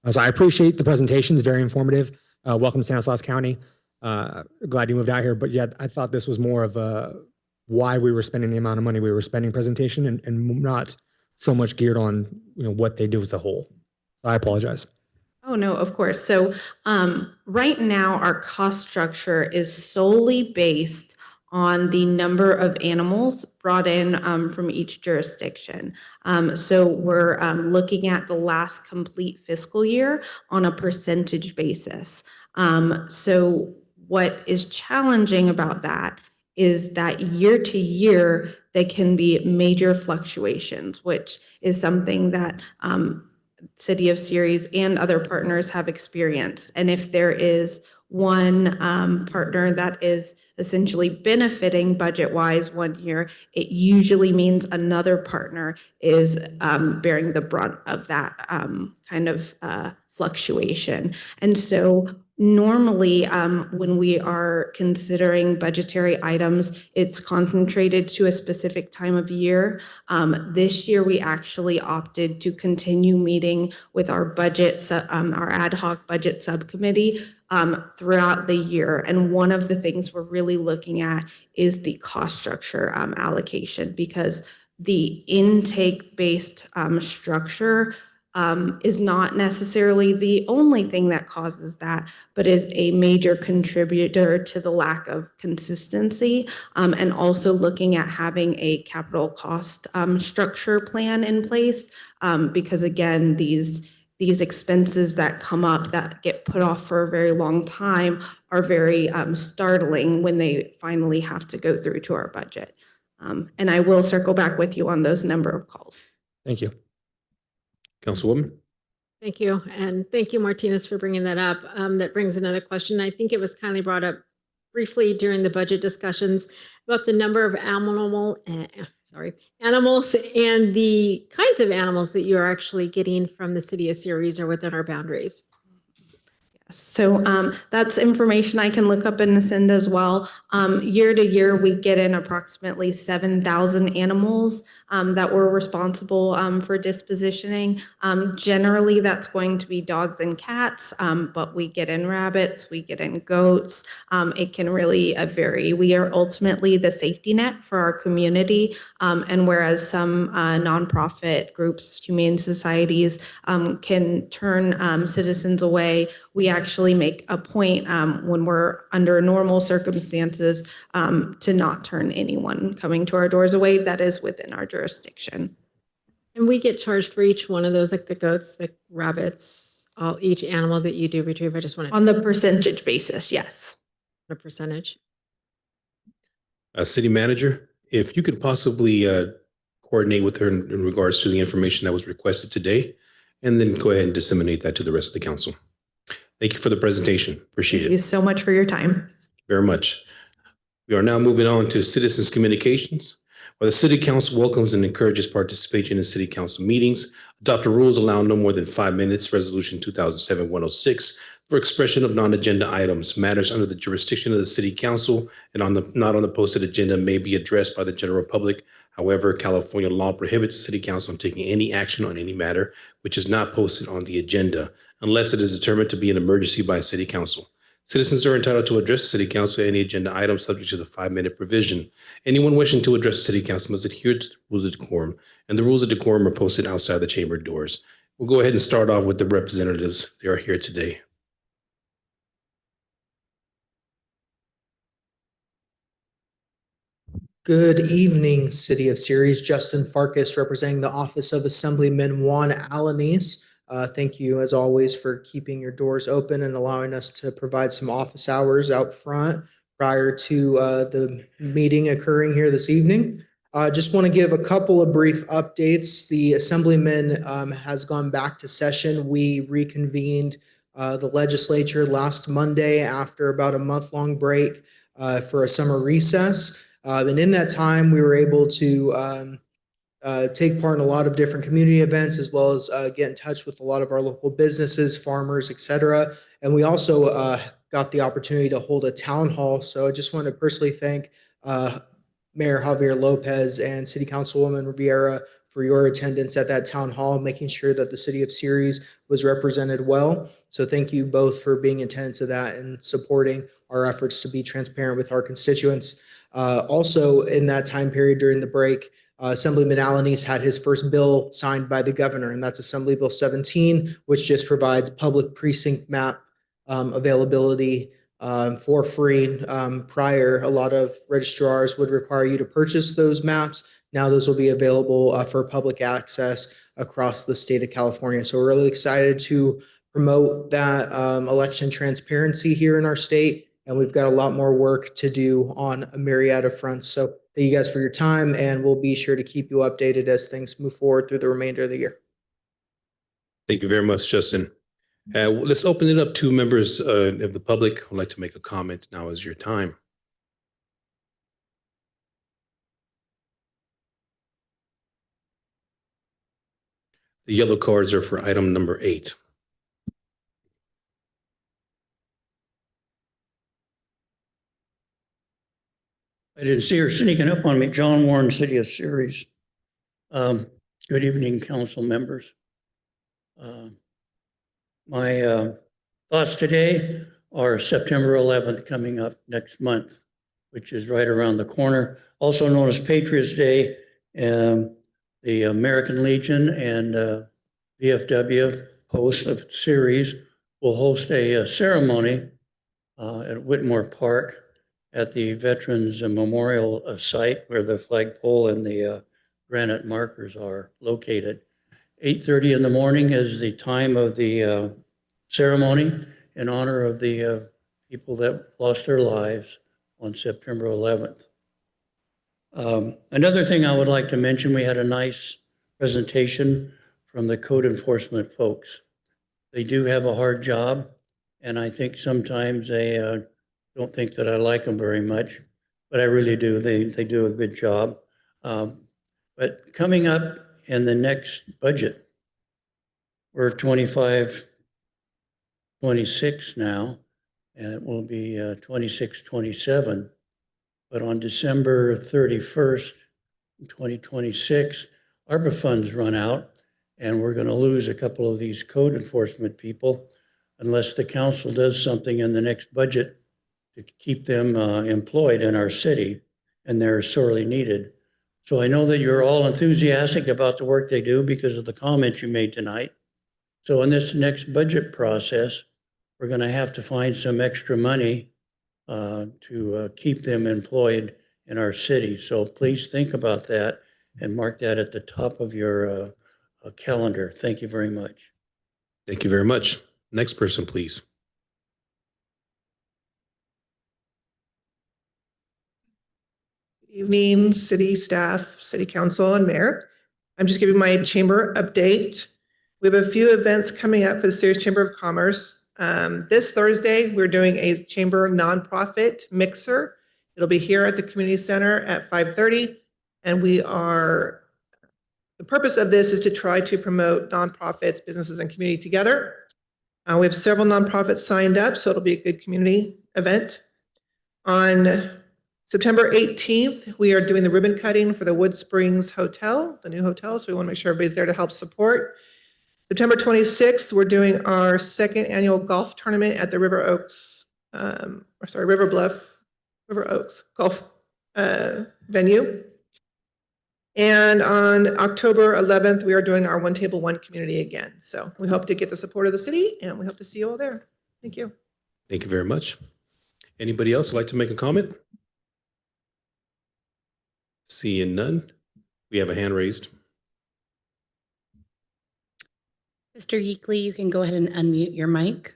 J: So I appreciate the presentation. It's very informative. Welcome to Stanislaus County. Glad you moved out here. But yeah, I thought this was more of a why we were spending the amount of money we were spending presentation and not so much geared on what they do as a whole. I apologize.
M: Oh, no, of course. So right now, our cost structure is solely based on the number of animals brought in from each jurisdiction. So we're looking at the last complete fiscal year on a percentage basis. So what is challenging about that is that year to year, there can be major fluctuations, which is something that City of Ceres and other partners have experienced. And if there is one partner that is essentially benefiting budget-wise one year, it usually means another partner is bearing the brunt of that kind of fluctuation. And so normally, when we are considering budgetary items, it's concentrated to a specific time of year. This year, we actually opted to continue meeting with our our ad hoc budget subcommittee throughout the year. And one of the things we're really looking at is the cost structure allocation, because the intake-based structure is not necessarily the only thing that causes that, but is a major contributor to the lack of consistency, and also looking at having a capital cost structure plan in place, because again, these expenses that come up that get put off for a very long time are very startling when they finally have to go through to our budget. And I will circle back with you on those number of calls.
J: Thank you.
A: Councilwoman.
I: Thank you. And thank you, Martinez, for bringing that up. That brings another question. I think it was kindly brought up briefly during the budget discussions about the number of animals and the kinds of animals that you're actually getting from the city of Ceres or within our boundaries.
M: So that's information I can look up in NACINDA as well. Year to year, we get in approximately 7,000 animals that we're responsible for dispositioning. Generally, that's going to be dogs and cats, but we get in rabbits, we get in goats. It can really vary. We are ultimately the safety net for our community. And whereas some nonprofit groups, humane societies can turn citizens away, we actually make a point when we're under normal circumstances to not turn anyone coming to our doors away that is within our jurisdiction.
I: And we get charged for each one of those, like the goats, the rabbits, each animal that you do retrieve. I just want to
M: on the percentage basis, yes.
I: A percentage.
A: City Manager, if you could possibly coordinate with her in regards to the information that was requested today, and then go ahead and disseminate that to the rest of the council. Thank you for the presentation. Appreciate it.
M: Thank you so much for your time.
A: Very much. We are now moving on to citizens communications. While the city council welcomes and encourages participation in city council meetings, adopted rules allow no more than 5 minutes. Resolution 2007-106, for expression of non-agenda items. Matters under the jurisdiction of the city council and not on the posted agenda may be addressed by the general public. However, California law prohibits the city council from taking any action on any matter which is not posted on the agenda unless it is determined to be an emergency by city council. Citizens are entitled to address the city council any agenda item subject to the 5-minute provision. Anyone wishing to address the city council must adhere to the rules of decorum, and the rules of decorum are posted outside the chamber doors. We'll go ahead and start off with the representatives. They are here today.
O: Good evening, City of Ceres. Justin Farkas representing the Office of Assemblyman Juan Alanis. Thank you, as always, for keeping your doors open and allowing us to provide some office hours out front prior to the meeting occurring here this evening. Just want to give a couple of brief updates. The Assemblyman has gone back to session. We reconvened the legislature last Monday after about a month-long break for a summer recess. And in that time, we were able to take part in a lot of different community events, as well as get in touch with a lot of our local businesses, farmers, et cetera. And we also got the opportunity to hold a town hall. So I just want to personally thank Mayor Javier Lopez and City Councilwoman Rivera for your attendance at that town hall, making sure that the City of Ceres was represented well. So thank you both for being in attendance of that and supporting our efforts to be transparent with our constituents. Also, in that time period during the break, Assemblyman Alanis had his first bill signed by the governor, and that's Assembly Bill 17, which just provides public precinct map availability for free. Prior, a lot of registrars would require you to purchase those maps. Now those will be available for public access across the state of California. So we're really excited to promote that election transparency here in our state. And we've got a lot more work to do on a myriad of fronts. So thank you guys for your time, and we'll be sure to keep you updated as things move forward through the remainder of the year.
A: Thank you very much, Justin. Let's open it up to members of the public who would like to make a comment. Now is your time. The yellow cards are for item number 8.
P: I didn't see her sneaking up on me. John Warren, City of Ceres. Good evening, council members. My thoughts today are September 11th coming up next month, which is right around the corner. Also known as Patriots Day, the American Legion and VFW host of Ceres will host a ceremony at Whitmore Park at the Veterans Memorial site where the flagpole and the granite markers are located. 8:30 in the morning is the time of the ceremony in honor of the people that lost their lives on September 11th. Another thing I would like to mention, we had a nice presentation from the code enforcement folks. They do have a hard job, and I think sometimes they don't think that I like them very much, but I really do. They do a good job. But coming up in the next budget, we're 25, 26 now, and it will be 26, 27. But on December 31st, 2026, ARPA funds run out, and we're going to lose a couple of these code enforcement people unless the council does something in the next budget to keep them employed in our city, and they're sorely needed. So I know that you're all enthusiastic about the work they do because of the comments you made tonight. So in this next budget process, we're going to have to find some extra money to keep them employed in our city. So please think about that and mark that at the top of your calendar. Thank you very much.
A: Thank you very much. Next person, please.
Q: Evening, city staff, city council, and mayor. I'm just giving my chamber update. We have a few events coming up for the Ceres Chamber of Commerce. This Thursday, we're doing a chamber nonprofit mixer. It'll be here at the community center at 5:30. And the purpose of this is to try to promote nonprofits, businesses, and community together. We have several nonprofits signed up, so it'll be a good community event. On September 18th, we are doing the ribbon cutting for the Wood Springs Hotel, the new hotel. So we want to make sure everybody's there to help support. September 26th, we're doing our second annual golf tournament at the River Oaks, River Oaks Golf venue. And on October 11th, we are doing our One Table One community again. So we hope to get the support of the city, and we hope to see you all there. Thank you.
A: Thank you very much. Anybody else like to make a comment? Seeing none, we have a hand raised.
B: Mr. Yeakley, you can go ahead and unmute your mic.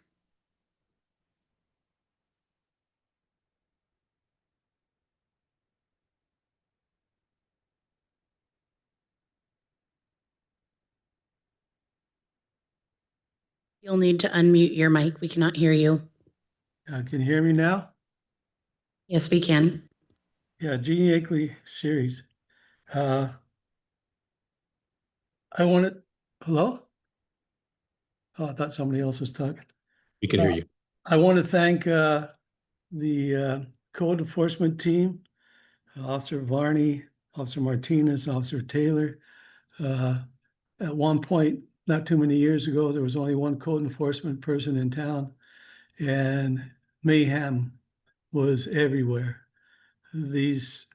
B: You'll need to unmute your mic. We cannot hear you.
R: Can you hear me now?
B: Yes, we can.
R: Yeah, Gene Yeakley series. I wanted, hello? Oh, I thought somebody else was talking.
A: We can hear you.
R: I want to thank the code enforcement team, Officer Varney, Officer Martinez, Officer Taylor. At one point, not too many years ago, there was only one code enforcement person in town, and mayhem was everywhere. These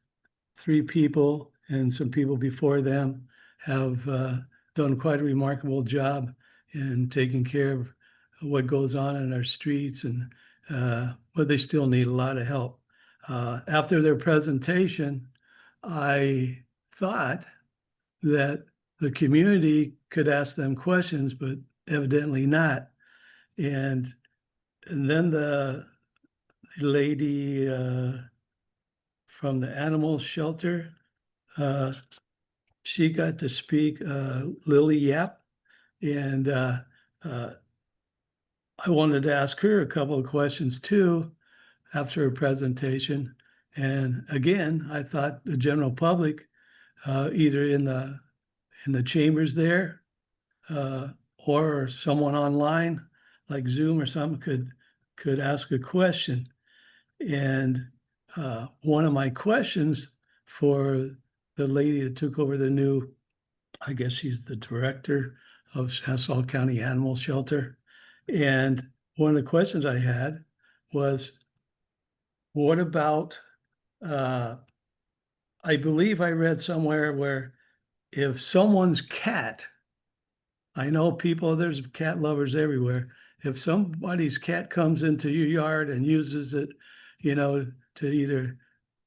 R: three people and some people before them have done quite a remarkable job in taking care of what goes on in our streets, and but they still need a lot of help. After their presentation, I thought that the community could ask them questions, but evidently not. And then the lady from the animal shelter, she got to speak, Lily Yap, and I wanted to ask her a couple of questions too after her presentation. And again, I thought the general public, either in the chambers there or someone online like Zoom or something could ask a question. And one of my questions for the lady that took over the new, I guess she's the director of Nassau County Animal Shelter. And one of the questions I had was, what about, I believe I read somewhere where if someone's cat, I know people, there's cat lovers everywhere. If somebody's cat comes into your yard and uses it, you know, to either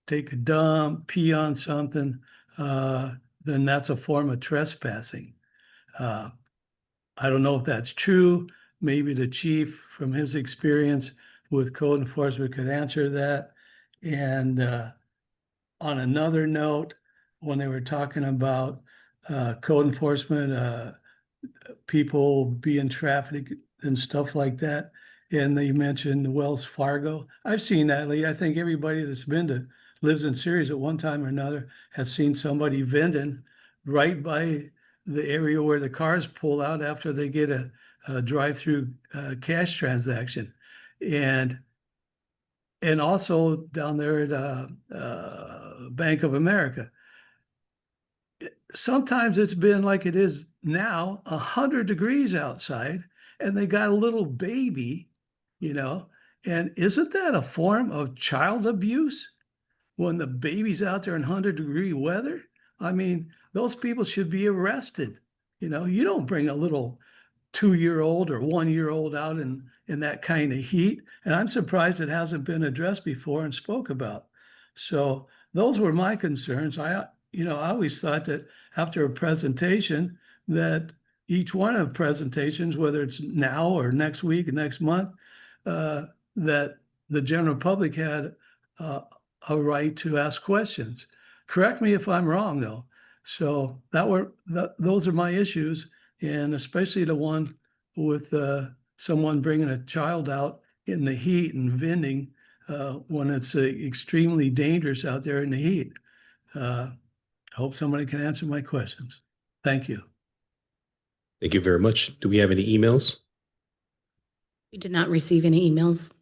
R: take a dump, pee on something, then that's a form of trespassing. I don't know if that's true. Maybe the chief, from his experience with code enforcement, could answer that. And on another note, when they were talking about code enforcement, people being trafficked and stuff like that, and they mentioned Wells Fargo. I've seen that, Lee. I think everybody that's lives in Ceres at one time or another has seen somebody vending right by the area where the cars pull out after they get a drive-through cash transaction. And also down there at Bank of America. Sometimes it's been like it is now, 100 degrees outside, and they got a little baby, you know, and isn't that a form of child abuse when the baby's out there in 100-degree weather? I mean, those people should be arrested. You know, you don't bring a little 2-year-old or 1-year-old out in that kind of heat. And I'm surprised it hasn't been addressed before and spoke about. So those were my concerns. I always thought that after a presentation that each one of presentations, whether it's now or next week or next month, that the general public had a right to ask questions. Correct me if I'm wrong, though. So those are my issues, and especially the one with someone bringing a child out in the heat and vending when it's extremely dangerous out there in the heat. I hope somebody can answer my questions. Thank you.
A: Thank you very much. Do we have any emails?
B: We did not receive any emails.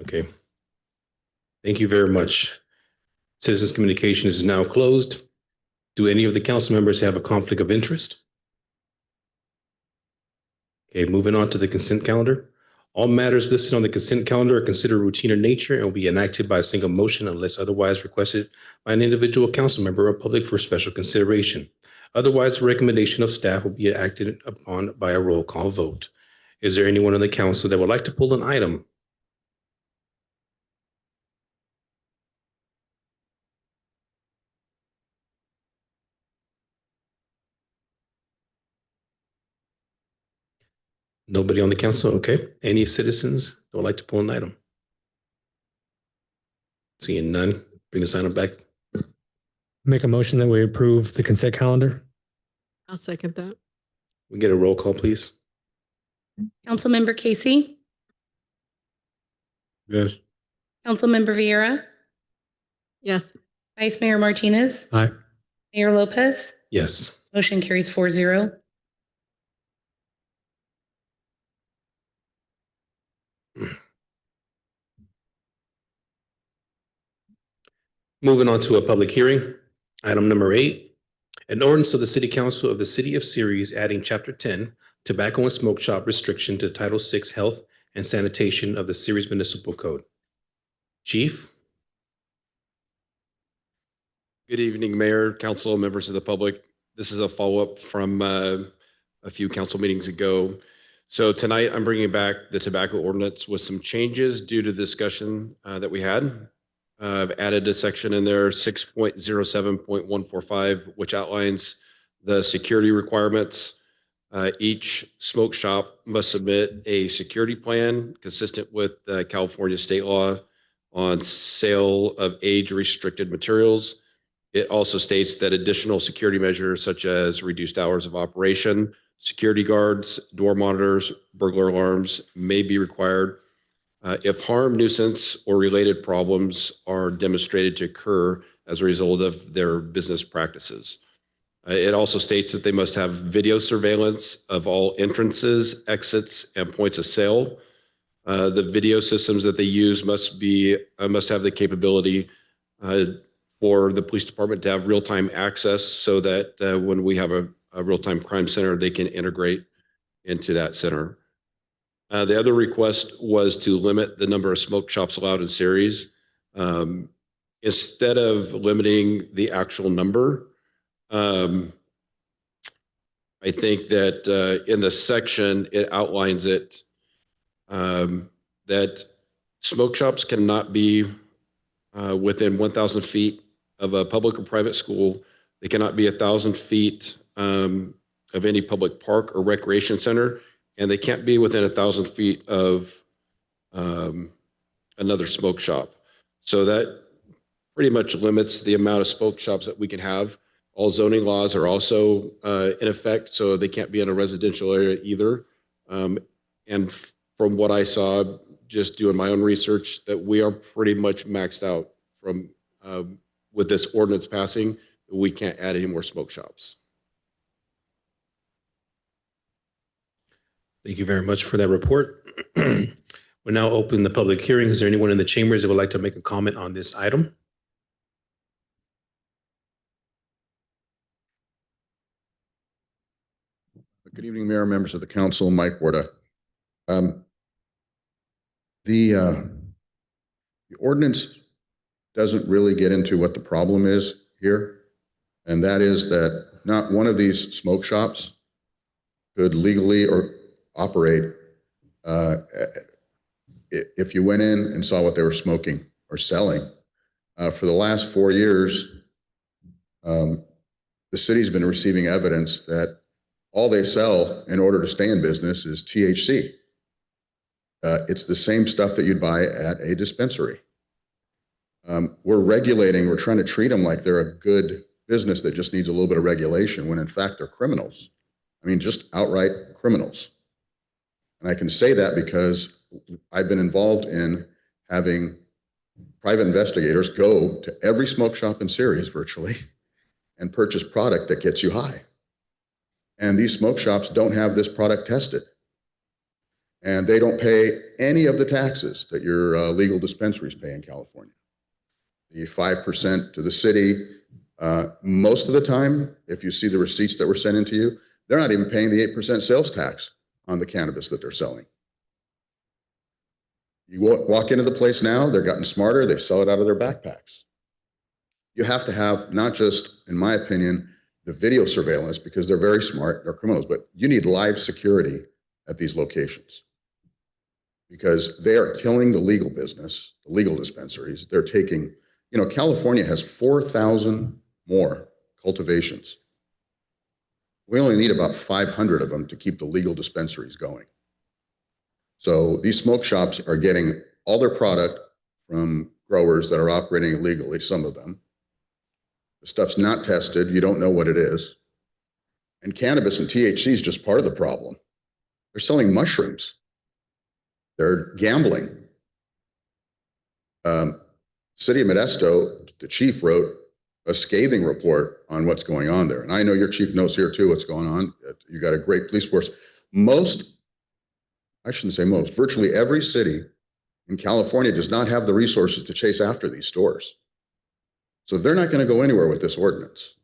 A: Okay. Thank you very much. Citizens communication is now closed. Do any of the council members have a conflict of interest? Okay, moving on to the consent calendar. All matters listed on the consent calendar are considered routine in nature and will be enacted by a single motion unless otherwise requested by an individual council member or public for special consideration. Otherwise, the recommendation of staff will be acted upon by a roll call vote. Is there anyone on the council that would like to pull an item? Nobody on the council? Okay. Any citizens that would like to pull an item? Seeing none, bring this item back.
J: Make a motion that we approve the consent calendar.
I: I'll second that.
A: We get a roll call, please.
B: Councilmember Casey,
K: Yes.
B: Councilmember Vieira,
I: Yes.
B: Vice Mayor Martinez,
J: Aye.
B: Mayor Lopez.
A: Yes.
B: Motion carries 4-0.
A: Moving on to a public hearing. Item number 8, an ordinance of the City Council of the City of Ceres adding Chapter 10, Tobacco and Smoke Shop Restriction to Title 6 Health and Sanitation of the Ceres Municipal Code. Chief?
D: Good evening, Mayor, Council, members of the public. This is a follow-up from a few council meetings ago. So tonight, I'm bringing back the tobacco ordinance with some changes due to the discussion that we had. I've added a section in there, 6.07.145, which outlines the security requirements. Each smoke shop must submit a security plan consistent with California state law on sale of age-restricted materials. It also states that additional security measures such as reduced hours of operation, security guards, door monitors, burglar alarms may be required if harm, nuisance, or related problems are demonstrated to occur as a result of their business practices. It also states that they must have video surveillance of all entrances, exits, and points of sale. The video systems that they use must have the capability for the police department to have real-time access so that when we have a real-time crime center, they can integrate into that center. The other request was to limit the number of smoke shops allowed in Ceres. Instead of limiting the actual number, I think that in the section, it outlines it that smoke shops cannot be within 1,000 feet of a public or private school. They cannot be 1,000 feet of any public park or recreation center, and they can't be within 1,000 feet of another smoke shop. So that pretty much limits the amount of smoke shops that we can have. All zoning laws are also in effect, so they can't be in a residential area either. And from what I saw, just doing my own research, that we are pretty much maxed out from with this ordinance passing. We can't add any more smoke shops.
A: Thank you very much for that report. We're now open the public hearing. Is there anyone in the chambers that would like to make a comment on this item?
S: Good evening, Mayor, members of the council, Mike Warda. The ordinance doesn't really get into what the problem is here, and that is that not one of these smoke shops could legally or operate if you went in and saw what they were smoking or selling. For the last 4 years, the city's been receiving evidence that all they sell in order to stay in business is THC. It's the same stuff that you'd buy at a dispensary. We're trying to treat them like they're a good business that just needs a little bit of regulation, when in fact they're criminals. I mean, just outright criminals. And I can say that because I've been involved in having private investigators go to every smoke shop in Ceres virtually and purchase product that gets you high. And these smoke shops don't have this product tested. And they don't pay any of the taxes that your legal dispensaries pay in California. The 5% to the city, most of the time, if you see the receipts that were sent into you, they're not even paying the 8% sales tax on the cannabis that they're selling. You walk into the place now, they're gotten smarter, they sell it out of their backpacks. You have to have not just, in my opinion, the video surveillance, because they're very smart, they're criminals, but you need live security at these locations because they are killing the legal business, the legal dispensaries. They're taking, California has 4,000 more cultivations. We only need about 500 of them to keep the legal dispensaries going. So these smoke shops are getting all their product from growers that are operating illegally, some of them. The stuff's not tested. You don't know what it is. And cannabis and THC is just part of the problem. They're selling mushrooms. They're gambling. City of Modesto, the chief wrote a scathing report on what's going on there. And I know your chief knows here too what's going on. You got a great police force. Virtually every city in California does not have the resources to chase after these stores. So they're not going to go anywhere with this ordinance.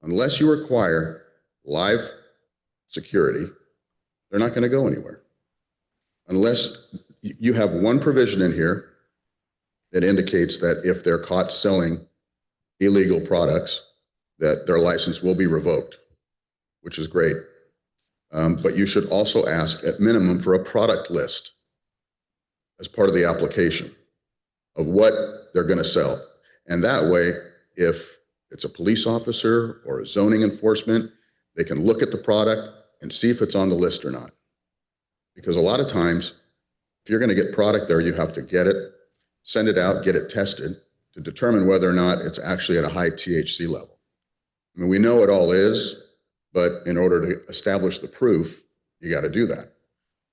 S: Unless you require live security, they're not going to go anywhere. Unless you have one provision in here that indicates that if they're caught selling illegal products, that their license will be revoked, which is great. But you should also ask at minimum for a product list as part of the application of what they're going to sell. And that way, if it's a police officer or a zoning enforcement, they can look at the product and see if it's on the list or not. Because a lot of times, if you're going to get product there, you have to get it, send it out, get it tested to determine whether or not it's actually at a high THC level. I mean, we know it all is, but in order to establish the proof, you got to do that.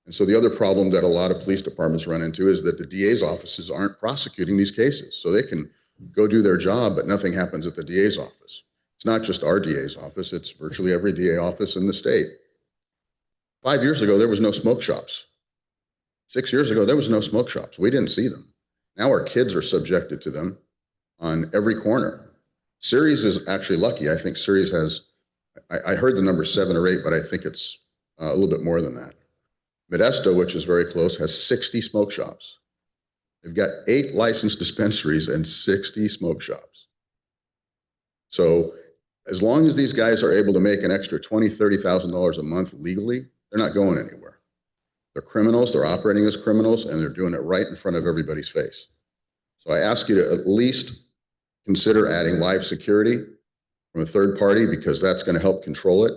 S: And so the other problem that a lot of police departments run into is that the DA's offices aren't prosecuting these cases. So they can go do their job, but nothing happens at the DA's office. It's not just our DA's office, it's virtually every DA office in the state. 5 years ago, there was no smoke shops. 6 years ago, there was no smoke shops. We didn't see them. Now our kids are subjected to them on every corner. Ceres is actually lucky. I think Ceres has, I heard the number 7 or 8, but I think it's a little bit more than that. Modesto, which is very close, has 60 smoke shops. They've got 8 licensed dispensaries and 60 smoke shops. So as long as these guys are able to make an extra $20,000, $30,000 a month legally, they're not going anywhere. They're criminals, they're operating as criminals, and they're doing it right in front of everybody's face. So I ask you to at least consider adding live security from a third party because that's going to help control it.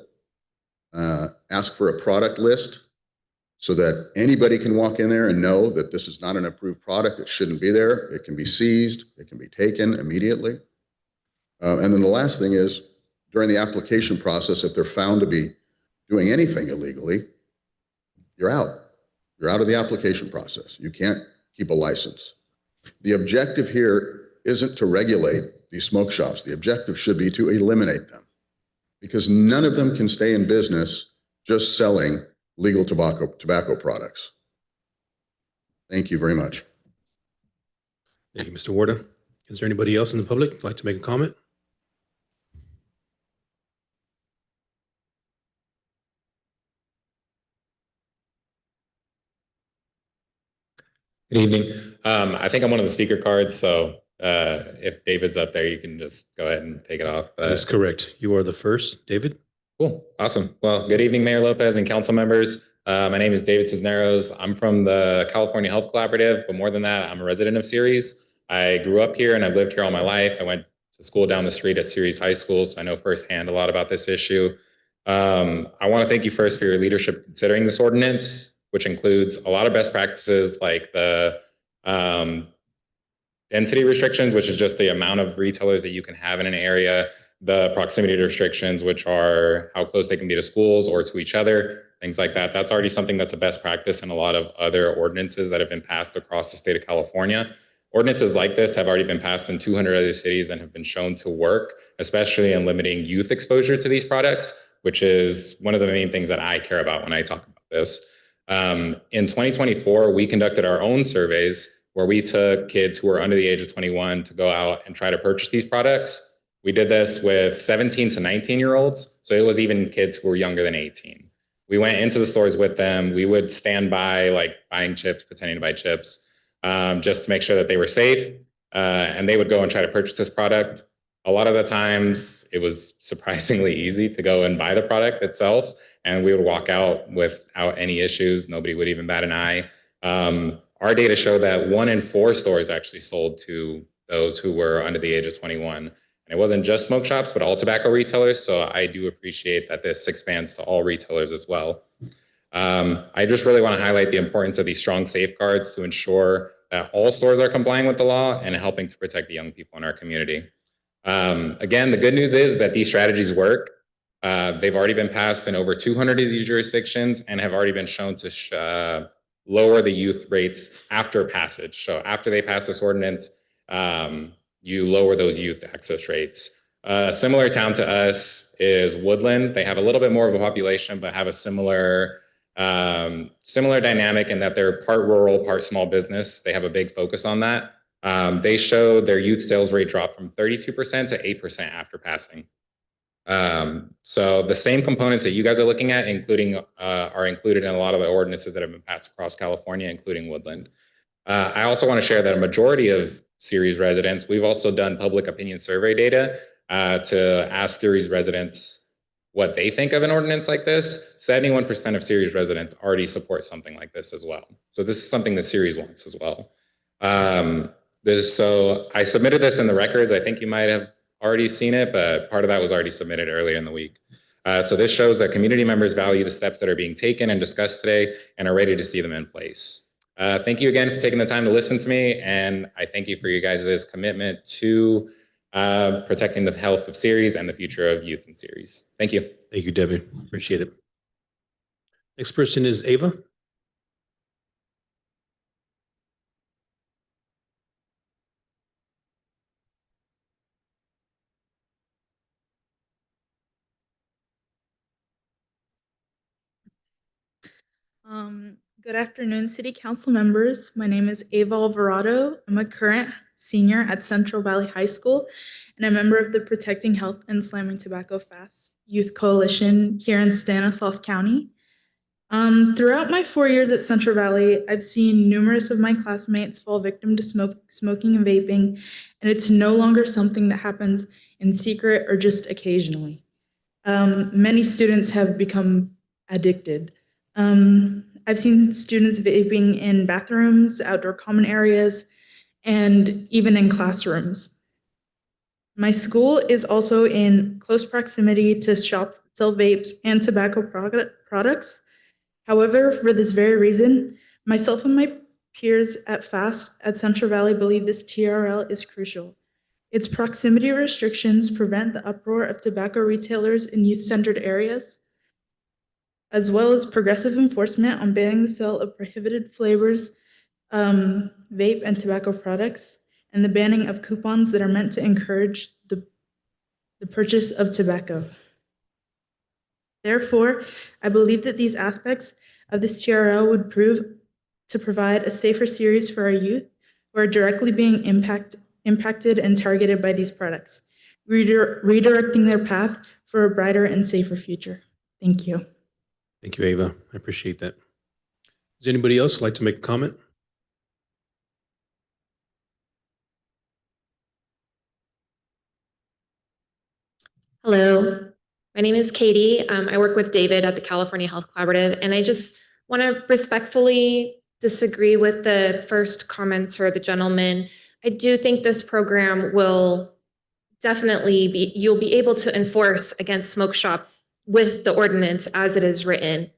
S: Ask for a product list so that anybody can walk in there and know that this is not an approved product. It shouldn't be there. It can be seized. It can be taken immediately. And then the last thing is during the application process, if they're found to be doing anything illegally, you're out. You're out of the application process. You can't keep a license. The objective here isn't to regulate these smoke shops. The objective should be to eliminate them because none of them can stay in business just selling legal tobacco products. Thank you very much.
A: Thank you, Mr. Warda. Is there anybody else in the public who'd like to make a comment?
T: Good evening. I think I'm one of the speaker cards, so if David's up there, you can just go ahead and take it off.
A: That's correct. You are the first, David.
T: Cool. Awesome. Well, good evening, Mayor Lopez and council members. My name is David Cisneros. I'm from the California Health Collaborative, but more than that, I'm a resident of Ceres. I grew up here and I've lived here all my life. I went to school down the street at Ceres High School, so I know firsthand a lot about this issue. I want to thank you first for your leadership considering this ordinance, which includes a lot of best practices like the density restrictions, which is just the amount of retailers that you can have in an area, the proximity restrictions, which are how close they can be to schools or to each other, things like that. That's already something that's a best practice in a lot of other ordinances that have been passed across the state of California. Ordinances like this have already been passed in 200 other cities and have been shown to work, especially in limiting youth exposure to these products, which is one of the main things that I care about when I talk about this. In 2024, we conducted our own surveys where we took kids who were under the age of 21 to go out and try to purchase these products. We did this with 17 to 19-year-olds, so it was even kids who were younger than 18. We went into the stores with them. We would stand by, like buying chips, pretending to buy chips, just to make sure that they were safe. And they would go and try to purchase this product. A lot of the times, it was surprisingly easy to go and buy the product itself, and we would walk out without any issues. Nobody would even bat an eye. Our data show that 1 in 4 stores actually sold to those who were under the age of 21. And it wasn't just smoke shops, but all tobacco retailers. So I do appreciate that this expands to all retailers as well. I just really want to highlight the importance of these strong safeguards to ensure that all stores are complying with the law and helping to protect the young people in our community. Again, the good news is that these strategies work. They've already been passed in over 200 of these jurisdictions and have already been shown to lower the youth rates after passage. So after they pass this ordinance, you lower those youth access rates. A similar town to us is Woodland. They have a little bit more of a population, but have a similar dynamic in that they're part rural, part small business. They have a big focus on that. They showed their youth sales rate drop from 32% to 8% after passing. So the same components that you guys are looking at, are included in a lot of the ordinances that have been passed across California, including Woodland. I also want to share that a majority of Ceres residents, we've also done public opinion survey data to ask Ceres residents what they think of an ordinance like this. 71% of Ceres residents already support something like this as well. So this is something that Ceres wants as well. So I submitted this in the records. I think you might have already seen it, but part of that was already submitted earlier in the week. So this shows that community members value the steps that are being taken and discussed today and are ready to see them in place. Thank you again for taking the time to listen to me, and I thank you for you guys' commitment to protecting the health of Ceres and the future of youth in Ceres. Thank you.
A: Thank you, Devin. Appreciate it. Next person is Ava.
U: Good afternoon, City Council members. My name is Ava Alvarado. I'm a current senior at Central Valley High School and a member of the Protecting Health and Slamming Tobacco Fast Youth Coalition here in Stanislaus County. Throughout my 4 years at Central Valley, I've seen numerous of my classmates fall victim to smoking and vaping, and it's no longer something that happens in secret or just occasionally. Many students have become addicted. I've seen students vaping in bathrooms, outdoor common areas, and even in classrooms. My school is also in close proximity to shops that sell vapes and tobacco products. However, for this very reason, myself and my peers at FAST at Central Valley believe this TRL is crucial. Its proximity restrictions prevent the uproar of tobacco retailers in youth-centered areas, as well as progressive enforcement on banning the sale of prohibited flavors, vape and tobacco products, and the banning of coupons that are meant to encourage the purchase of tobacco. Therefore, I believe that these aspects of this TRL would prove to provide a safer Ceres for our youth who are directly being impacted and targeted by these products, redirecting their path for a brighter and safer future. Thank you.
A: Thank you, Ava. I appreciate that. Does anybody else like to make a comment?
V: Hello, my name is Katie. I work with David at the California Health Collaborative, and I just want to respectfully disagree with the first comments or the gentleman. I do think this program will definitely you'll be able to enforce against smoke shops with the ordinance as it is written.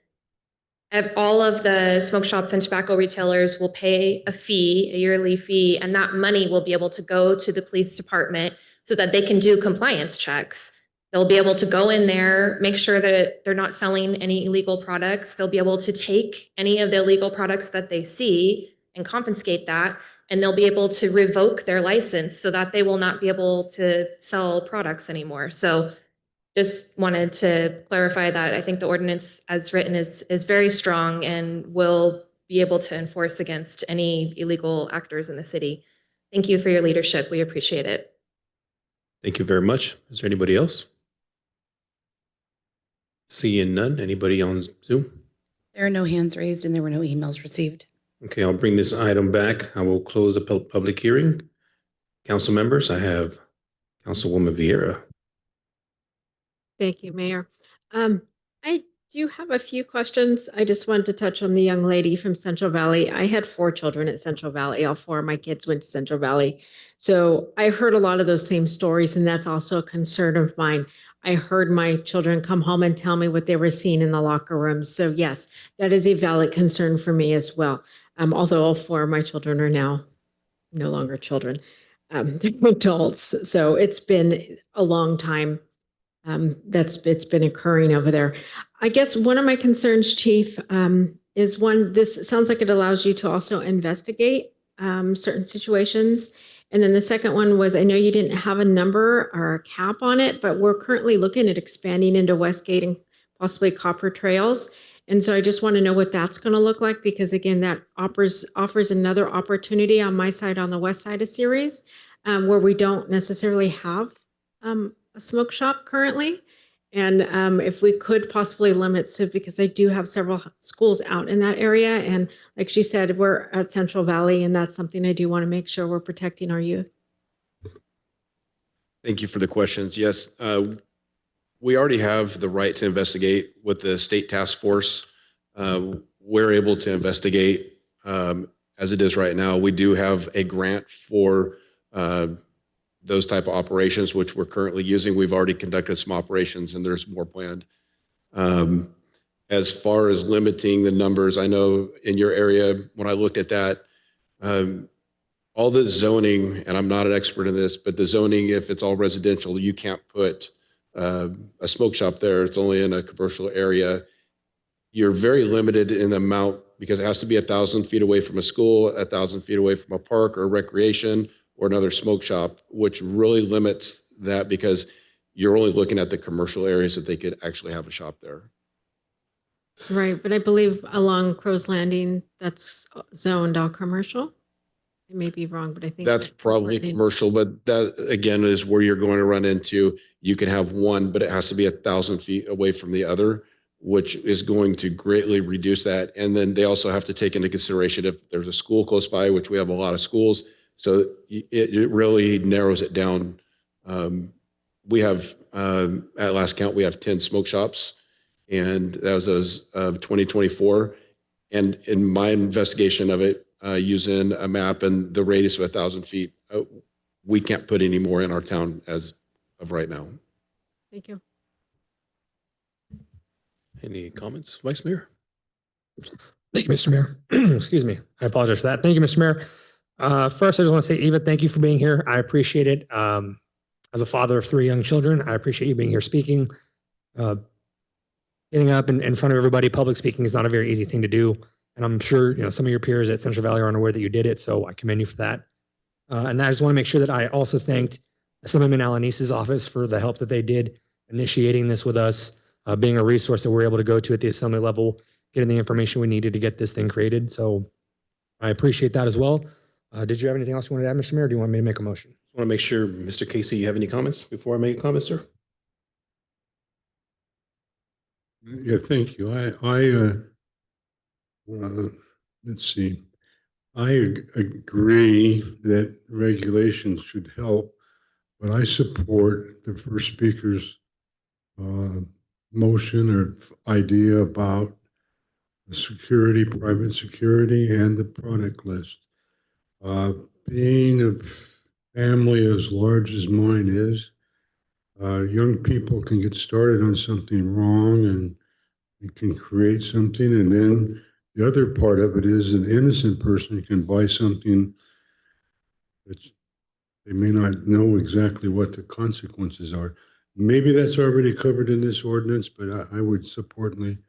V: All of the smoke shops and tobacco retailers will pay a fee, a yearly fee, and that money will be able to go to the police department so that they can do compliance checks. They'll be able to go in there, make sure that they're not selling any illegal products. They'll be able to take any of the illegal products that they see and confiscate that, and they'll be able to revoke their license so that they will not be able to sell products anymore. So just wanted to clarify that I think the ordinance as written is very strong and will be able to enforce against any illegal actors in the city. Thank you for your leadership. We appreciate it.
A: Thank you very much. Is there anybody else? Seeing none. Anybody on Zoom?
B: There are no hands raised and there were no emails received.
A: Okay, I'll bring this item back. I will close the public hearing. Council members, I have Councilwoman Vieira.
I: Thank you, Mayor. I do have a few questions. I just wanted to touch on the young lady from Central Valley. I had 4 children at Central Valley. All 4 of my kids went to Central Valley. So I heard a lot of those same stories, and that's also a concern of mine. I heard my children come home and tell me what they were seeing in the locker rooms. So yes, that is a valid concern for me as well. Although all 4 of my children are now no longer children. They're adults. So it's been a long time it's been occurring over there. I guess one of my concerns, Chief, is this sounds like it allows you to also investigate certain situations. And then the second one was, I know you didn't have a number or a cap on it, but we're currently looking at expanding into Westgate and possibly Copper Trails. And so I just want to know what that's going to look like, because again, that offers another opportunity on my side, on the west side of Ceres, where we don't necessarily have a smoke shop currently. And if we could possibly limit, so because I do have several schools out in that area. And like she said, we're at Central Valley, and that's something I do want to make sure we're protecting our youth.
D: Thank you for the questions. Yes, we already have the right to investigate with the state task force. We're able to investigate as it is right now. We do have a grant for those type of operations, which we're currently using. We've already conducted some operations and there's more planned. As far as limiting the numbers, I know in your area, when I looked at that, all the zoning, and I'm not an expert in this, but the zoning, if it's all residential, you can't put a smoke shop there. It's only in a commercial area. You're very limited in the amount because it has to be 1,000 feet away from a school, 1,000 feet away from a park or recreation or another smoke shop, which really limits that because you're only looking at the commercial areas that they could actually have a shop there.
I: Right, but I believe along Crow's Landing, that's zoned all commercial. I may be wrong, but I think
D: that's probably commercial, but that again is where you're going to run into, you can have one, but it has to be 1,000 feet away from the other, which is going to greatly reduce that. And then they also have to take into consideration if there's a school close by, which we have a lot of schools. So it really narrows it down. We have, at last count, we have 10 smoke shops, and that was as of 2024. And in my investigation of it, using a map and the radius of 1,000 feet, we can't put any more in our town as of right now.
I: Thank you.
A: Any comments, Vice Mayor?
J: Thank you, Mr. Mayor. Excuse me. I apologize for that. Thank you, Mr. Mayor. First, I just want to say, Eva, thank you for being here. I appreciate it. As a father of 3 young children, I appreciate you being here speaking. Getting up in front of everybody, public speaking is not a very easy thing to do. And I'm sure some of your peers at Central Valley are unaware that you did it, so I commend you for that. And I just want to make sure that I also thanked Assemblyman Alanise's office for the help that they did initiating this with us, being a resource that we're able to go to at the assembly level, getting the information we needed to get this thing created. So I appreciate that as well. Did you have anything else you wanted to add, Mr. Mayor, or do you want me to make a motion?
A: I want to make sure, Mr. Casey, you have any comments before I make a comment, sir?
K: Yeah, thank you. Let's see. I agree that regulations should help, but I support the first speaker's motion or idea about security, private security, and the product list. Being a family as large as mine is, young people can get started on something wrong and you can create something, and then the other part of it is an innocent person can buy something that they may not know exactly what the consequences are. Maybe that's already covered in this ordinance, but I would certainly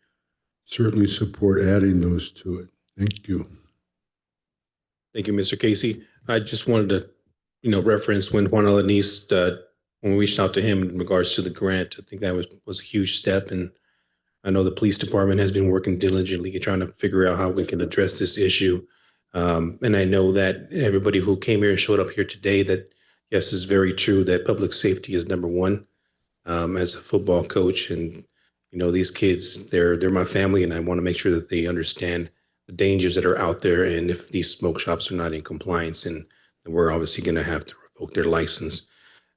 K: support adding those to it. Thank you.
A: Thank you, Mr. Casey. I just wanted to, reference when Juan Alanise when we reached out to him in regards to the grant. I think that was a huge step. And I know the police department has been working diligently trying to figure out how we can address this issue. And I know that everybody who came here and showed up here today, that yes, it's very true that public safety is number one. As a football coach, and these kids, they're my family, and I want to make sure that they understand the dangers that are out there. And if these smoke shops are not in compliance, and we're obviously going to have to revoke their license.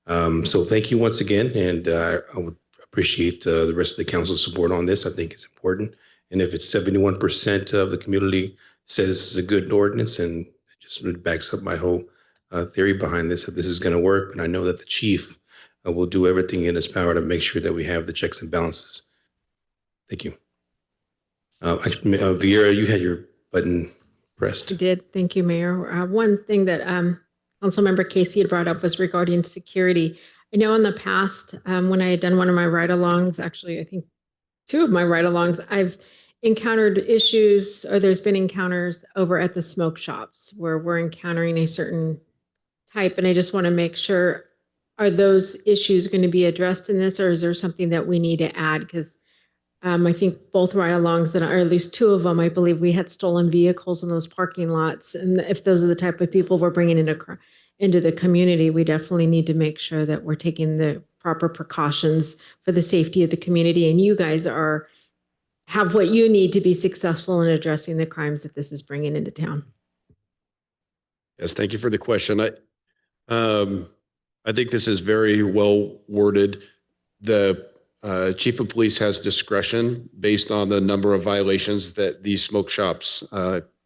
A: So thank you once again, and I would appreciate the rest of the council's support on this. I think it's important. And if it's 71% of the community says this is a good ordinance, and it just backs up my whole theory behind this, that this is going to work. And I know that the chief will do everything in his power to make sure that we have the checks and balances. Thank you. Vieira, you had your button pressed.
I: I did. Thank you, Mayor. One thing that Councilmember Casey had brought up was regarding security. I know in the past, when I had done one of my ride-alongs, actually, I think 2 of my ride-alongs, I've encountered issues, or there's been encounters over at the smoke shops where we're encountering a certain type. And I just want to make sure, are those issues going to be addressed in this, or is there something that we need to add? Because I think both ride-alongs, or at least 2 of them, I believe we had stolen vehicles in those parking lots. And if those are the type of people we're bringing into the community, we definitely need to make sure that we're taking the proper precautions for the safety of the community. And you guys have what you need to be successful in addressing the crimes that this is bringing into town.
D: Yes, thank you for the question. I think this is very well worded. The chief of police has discretion based on the number of violations that these smoke shops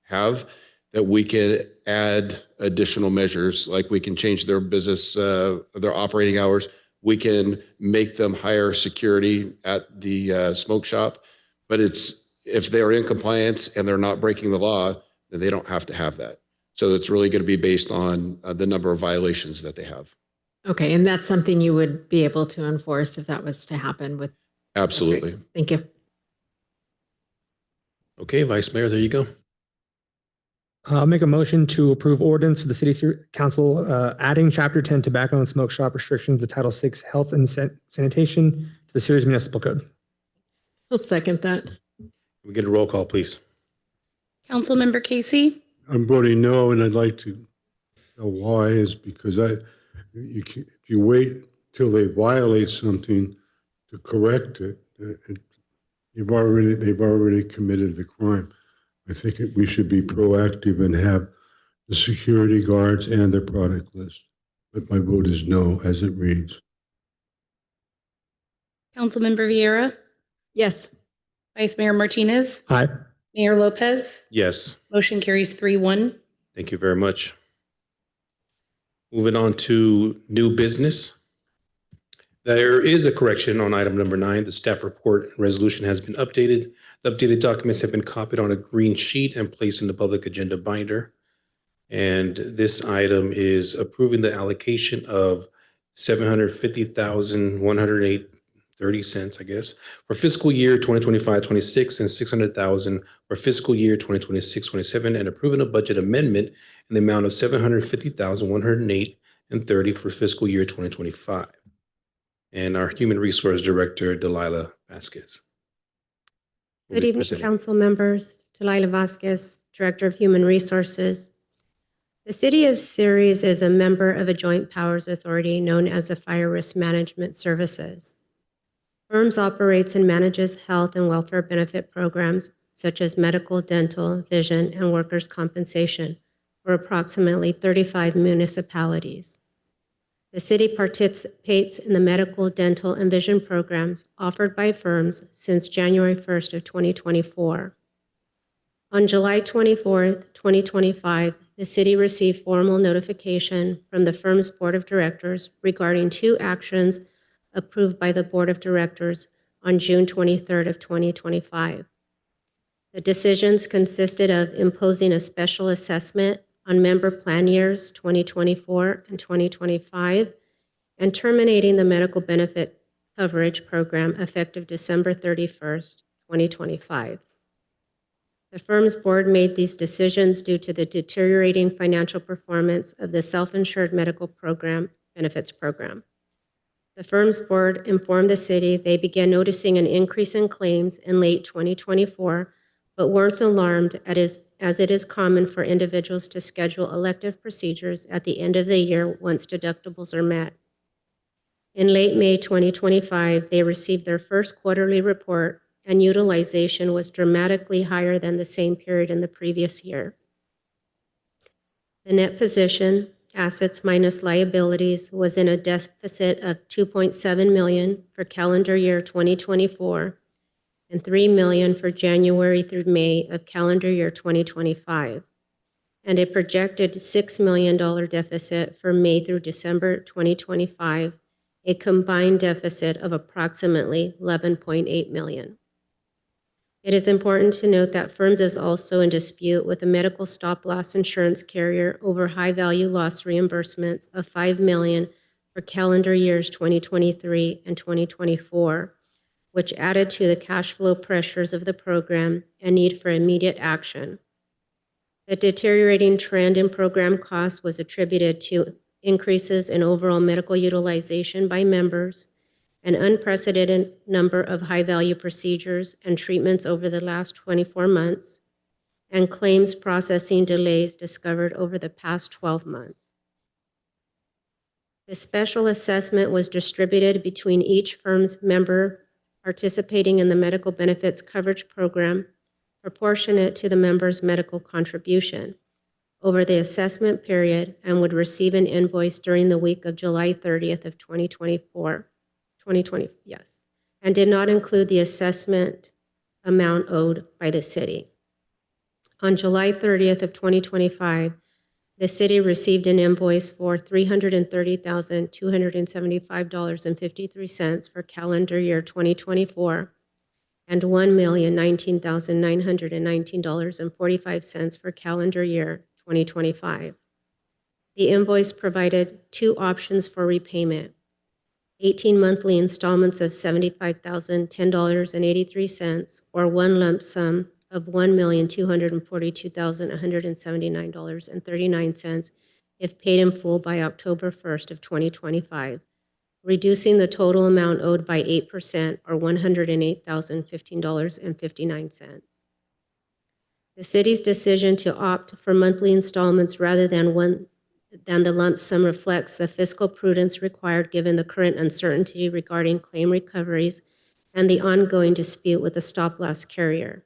D: have, that we can add additional measures, like we can change their business, their operating hours. We can make them hire security at the smoke shop. But if they're in compliance and they're not breaking the law, then they don't have to have that. So it's really going to be based on the number of violations that they have.
I: Okay, and that's something you would be able to enforce if that was to happen with.
D: Absolutely.
I: Okay, thank you.
A: Okay, Vice Mayor, there you go.
J: I'll make a motion to approve ordinance for the city council adding chapter 10 tobacco and smoke shop restrictions to Title 6 health and sanitation to the Ceres Municipal Code.
I: I'll second that.
A: We get a roll call, please.
B: Councilmember Casey,
K: I'm voting no, and I'd like to know why is because if you wait till they violate something to correct it, they've already committed the crime. I think we should be proactive and have the security guards and their product list. But my vote is no, as it reads.
B: Councilmember Vieira,
I: Yes.
B: Vice Mayor Martinez,
J: Aye.
B: Mayor Lopez,
A: Yes.
B: motion carries 3-1.
A: Thank you very much. Moving on to new business. There is a correction on item number 9. The staff report and resolution has been updated. The updated documents have been copied on a green sheet and placed in the public agenda binder. And this item is approving the allocation of $750,108.30, I guess, for fiscal year 2025-26 and $600,000 for fiscal year 2026-27, and approving a budget amendment in the amount of $750,108.30 for fiscal year 2025. And our Human Resource Director, Delilah Vasquez.
C: Good evening, council members. Delilah Vasquez, Director of Human Resources. The City of Ceres is a member of a joint powers authority known as the Fire Risk Management Services. FIRMS operates and manages health and welfare benefit programs such as medical, dental, vision, and workers' compensation for approximately 35 municipalities. The city participates in the medical, dental, and vision programs offered by FIRMS since January 1st of 2024. On July 24th, 2025, the city received formal notification from the FIRMS Board of Directors regarding 2 actions approved by the Board of Directors on June 23rd of 2025. The decisions consisted of imposing a special assessment on member plan years 2024 and 2025, and terminating the medical benefit coverage program effective December 31st, 2025. The FIRMS board made these decisions due to the deteriorating financial performance of the self-insured medical program benefits program. The firm's board informed the city they began noticing an increase in claims in late 2024, but weren't alarmed as it is common for individuals to schedule elective procedures at the end of the year once deductibles are met. In late May 2025, they received their first quarterly report, and utilization was dramatically higher than the same period in the previous year. The net position, assets minus liabilities, was in a deficit of $2.7 million for calendar year 2024 and $3 million for January through May of calendar year 2025, and a projected $6 million deficit for May through December 2025, a combined deficit of approximately $11.8 million. It is important to note that firms is also in dispute with a medical stop-loss insurance carrier over high-value loss reimbursements of $5 million for calendar years 2023 and 2024, which added to the cash flow pressures of the program and need for immediate action. The deteriorating trend in program costs was attributed to increases in overall medical utilization by members, an unprecedented number of high-value procedures and treatments over the last 24 months, and claims processing delays discovered over the past 12 months. The special assessment was distributed between each firm's member participating in the medical benefits coverage program, proportionate to the member's medical contribution over the assessment period, and would receive an invoice during the week of July 30th of 2020, yes, and did not include the assessment amount owed by the city. On July 30th of 2025, the city received an invoice for $330,275.53 for calendar year 2024 and $1,019,919.45 for calendar year 2025. The invoice provided two options for repayment: 18 monthly installments of $75,010.83 or one lump sum of $1,242,179.39 if paid in full by October 1st of 2025, reducing the total amount owed by 8% or $108,015.59. The city's decision to opt for monthly installments rather than the lump sum reflects the fiscal prudence required given the current uncertainty regarding claim recoveries and the ongoing dispute with the stop-loss carrier.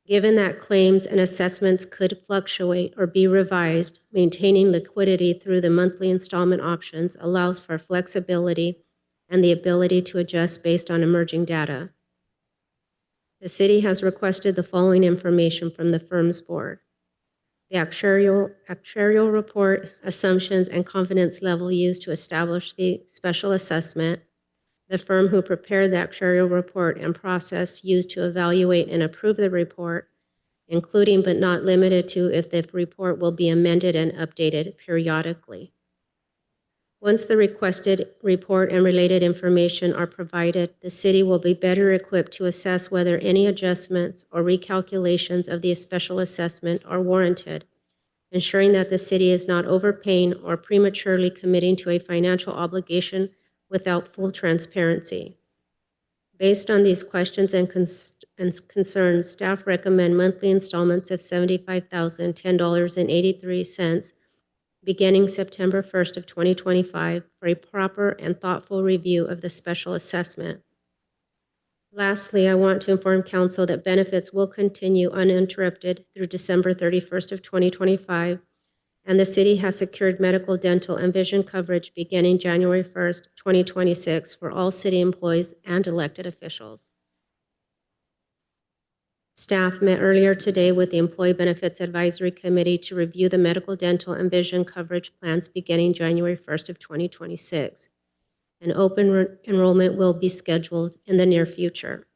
C: Given that claims and assessments could fluctuate or be revised, maintaining liquidity through the monthly installment options allows for flexibility and the ability to adjust based on emerging data. The city has requested the following information from the firm's board: the actuarial report, assumptions, and confidence level used to establish the special assessment, the firm who prepared the actuarial report and process used to evaluate and approve the report, including but not limited to if the report will be amended and updated periodically. Once the requested report and related information are provided, the city will be better equipped to assess whether any adjustments or recalculations of the special assessment are warranted, ensuring that the city is not overpaying or prematurely committing to a financial obligation without full transparency. Based on these questions and concerns, staff recommend monthly installments of $75,010.83 beginning September 1st of 2025 for a proper and thoughtful review of the special assessment. Lastly, I want to inform Council that benefits will continue uninterrupted through December 31st of 2025, and the city has secured medical, dental, and vision coverage beginning January 1st, 2026 for all city employees and elected officials. Staff met earlier today with the Employee Benefits Advisory Committee to review the medical, dental, and vision coverage plans beginning January 1st of 2026. An open enrollment will be scheduled in the near future.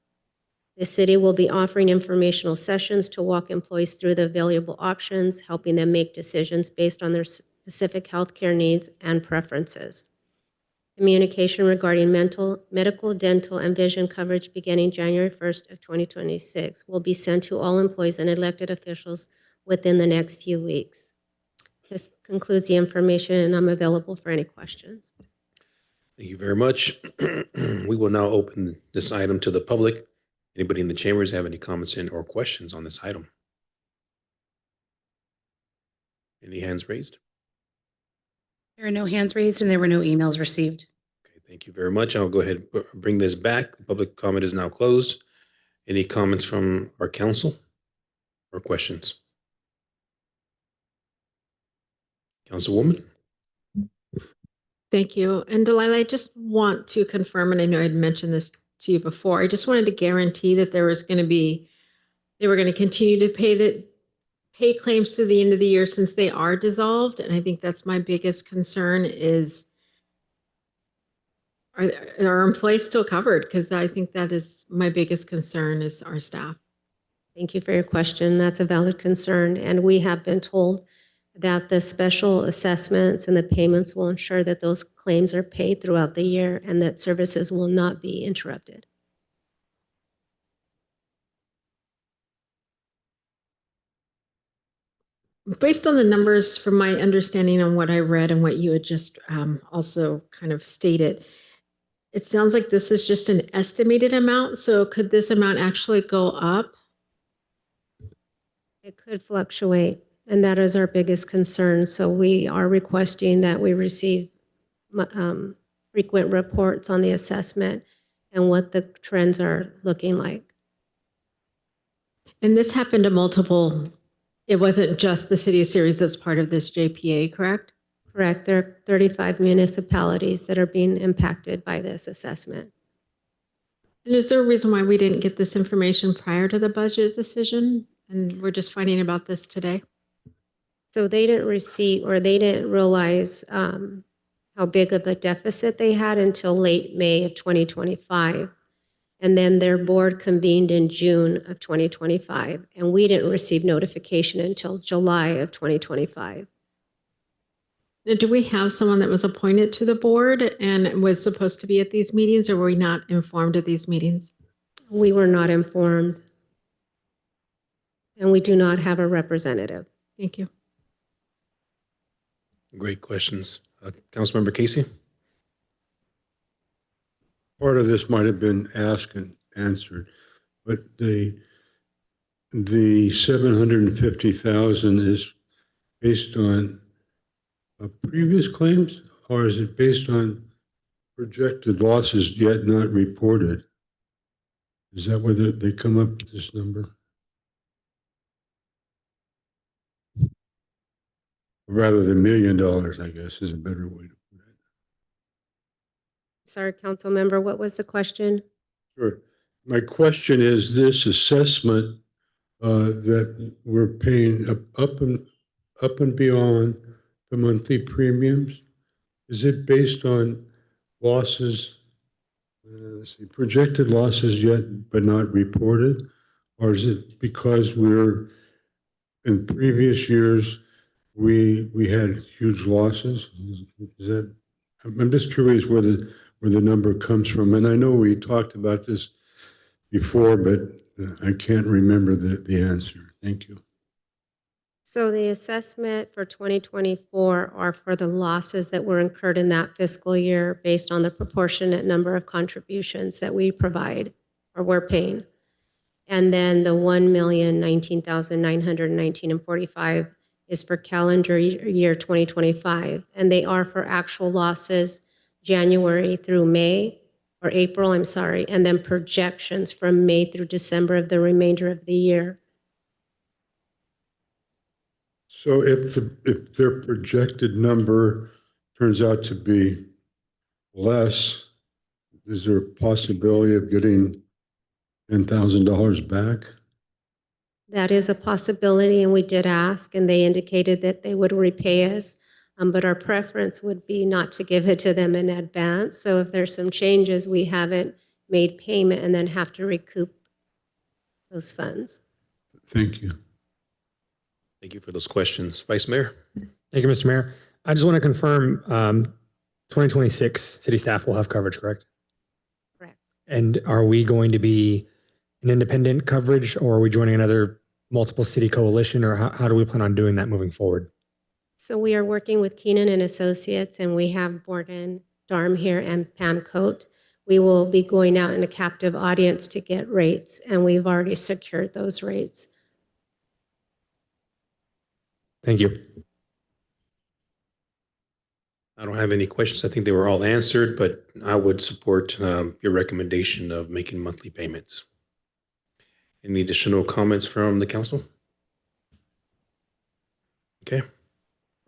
C: The city will be offering informational sessions to walk employees through the available options, helping them make decisions based on their specific healthcare needs and preferences. Communication regarding medical, dental, and vision coverage beginning January 1st of 2026 will be sent to all employees and elected officials within the next few weeks. This concludes the information, and I'm available for any questions.
A: Thank you very much. We will now open this item to the public. Anybody in the chambers have any comments or questions on this item? Any hands raised?
B: There are no hands raised and there were no emails received.
A: Okay, thank you very much. I'll go ahead and bring this back. The public comment is now closed. Any comments from our council or questions? Councilwoman?
I: Thank you. And Delilah, I just want to confirm, and I know I'd mentioned this to you before, I just wanted to guarantee that they were going to continue to pay claims to the end of the year since they are dissolved. And I think that's my biggest concern is, are our employees still covered? Because I think that is my biggest concern is our staff.
C: Thank you for your question. That's a valid concern. And we have been told that the special assessments and the payments will ensure that those claims are paid throughout the year and that services will not be interrupted.
I: Based on the numbers, from my understanding on what I read and what you had just also kind of stated, it sounds like this is just an estimated amount. So could this amount actually go up?
C: It could fluctuate, and that is our biggest concern. So we are requesting that we receive frequent reports on the assessment and what the trends are looking like.
I: And this happened to multiple, it wasn't just the city of Ceres that's part of this JPA, correct?
C: Correct. There are 35 municipalities that are being impacted by this assessment.
I: And is there a reason why we didn't get this information prior to the budget decision? And we're just finding about this today?
C: So they didn't receive, or they didn't realize how big of a deficit they had until late May of 2025. And then their board convened in June of 2025. And we didn't receive notification until July of 2025.
I: Now, do we have someone that was appointed to the board and was supposed to be at these meetings, or were we not informed of these meetings?
C: We were not informed. And we do not have a representative.
I: Thank you.
A: Great questions. Councilmember Casey?
K: Part of this might have been asked and answered, but the 750,000 is based on previous claims, or is it based on projected losses yet not reported? Is that where they come up with this number? Rather than $1 million, I guess, is a better way to put it.
C: Sorry, council member, what was the question?
K: Sure. My question is this assessment that we're paying up and beyond the monthly premiums, is it based on losses, let's see, projected losses yet but not reported? Or is it because we're, in previous years, we had huge losses? Is that, I'm just curious where the number comes from. And I know we talked about this before, but I can't remember the answer. Thank you.
C: So the assessment for 2024 are for the losses that were incurred in that fiscal year based on the proportionate number of contributions that we provide or we're paying. And then the 1,019,919.45 is for calendar year 2025. And they are for actual losses January through May, or April, I'm sorry, and then projections from May through December of the remainder of the year.
K: So if their projected number turns out to be less, is there a possibility of getting $10,000 back?
C: That is a possibility, and we did ask, and they indicated that they would repay us, but our preference would be not to give it to them in advance. So if there's some changes, we haven't made payment and then have to recoup those funds.
K: Thank you.
A: Thank you for those questions. Vice Mayor?
J: Thank you, Mr. Mayor. I just want to confirm 2026 city staff will have coverage, correct?
C: Correct.
J: And are we going to be an independent coverage, or are we joining another multiple city coalition, or how do we plan on doing that moving forward?
C: So we are working with Keenan and Associates, and we have brought in Darm here and Pam Coat. We will be going out in a captive audience to get rates, and we've already secured those rates.
J: Thank you.
A: I don't have any questions. I think they were all answered, but I would support your recommendation of making monthly payments. Any additional comments from the council? Okay.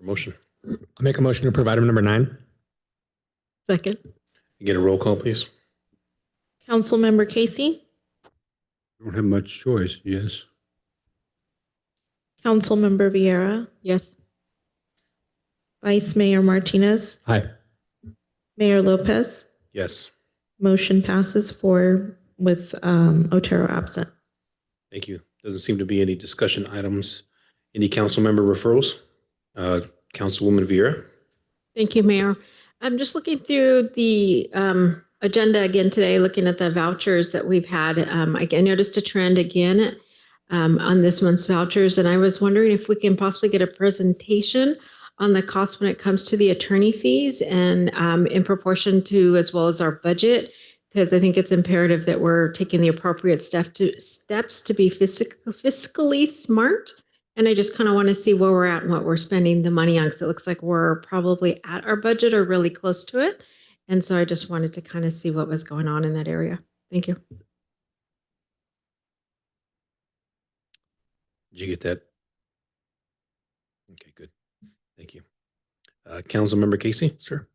A: Motion.
J: I'll make a motion to approve item number 9.
I: Second.
A: Get a roll call, please.
L: Councilmember Casey,
K: Don't have much choice, yes.
L: Councilmember Vieira,
I: Yes.
L: Vice Mayor Martinez,
J: Aye.
L: Mayor Lopez.
A: Yes.
L: Motion passes 4 with Otero absent.
A: Thank you. Doesn't seem to be any discussion items. Any council member referrals? Councilwoman Vieira?
I: Thank you, Mayor. I'm just looking through the agenda again today, looking at the vouchers that we've had. I noticed a trend again on this month's vouchers, and I was wondering if we can possibly get a presentation on the cost when it comes to the attorney fees and in proportion to as well as our budget, because I think it's imperative that we're taking the appropriate steps to be fiscally smart. And I just kind of want to see where we're at and what we're spending the money on, because it looks like we're probably at our budget or really close to it. And so I just wanted to kind of see what was going on in that area. Thank you.
A: Did you get that? Okay, good. Thank you. Councilmember Casey, sir?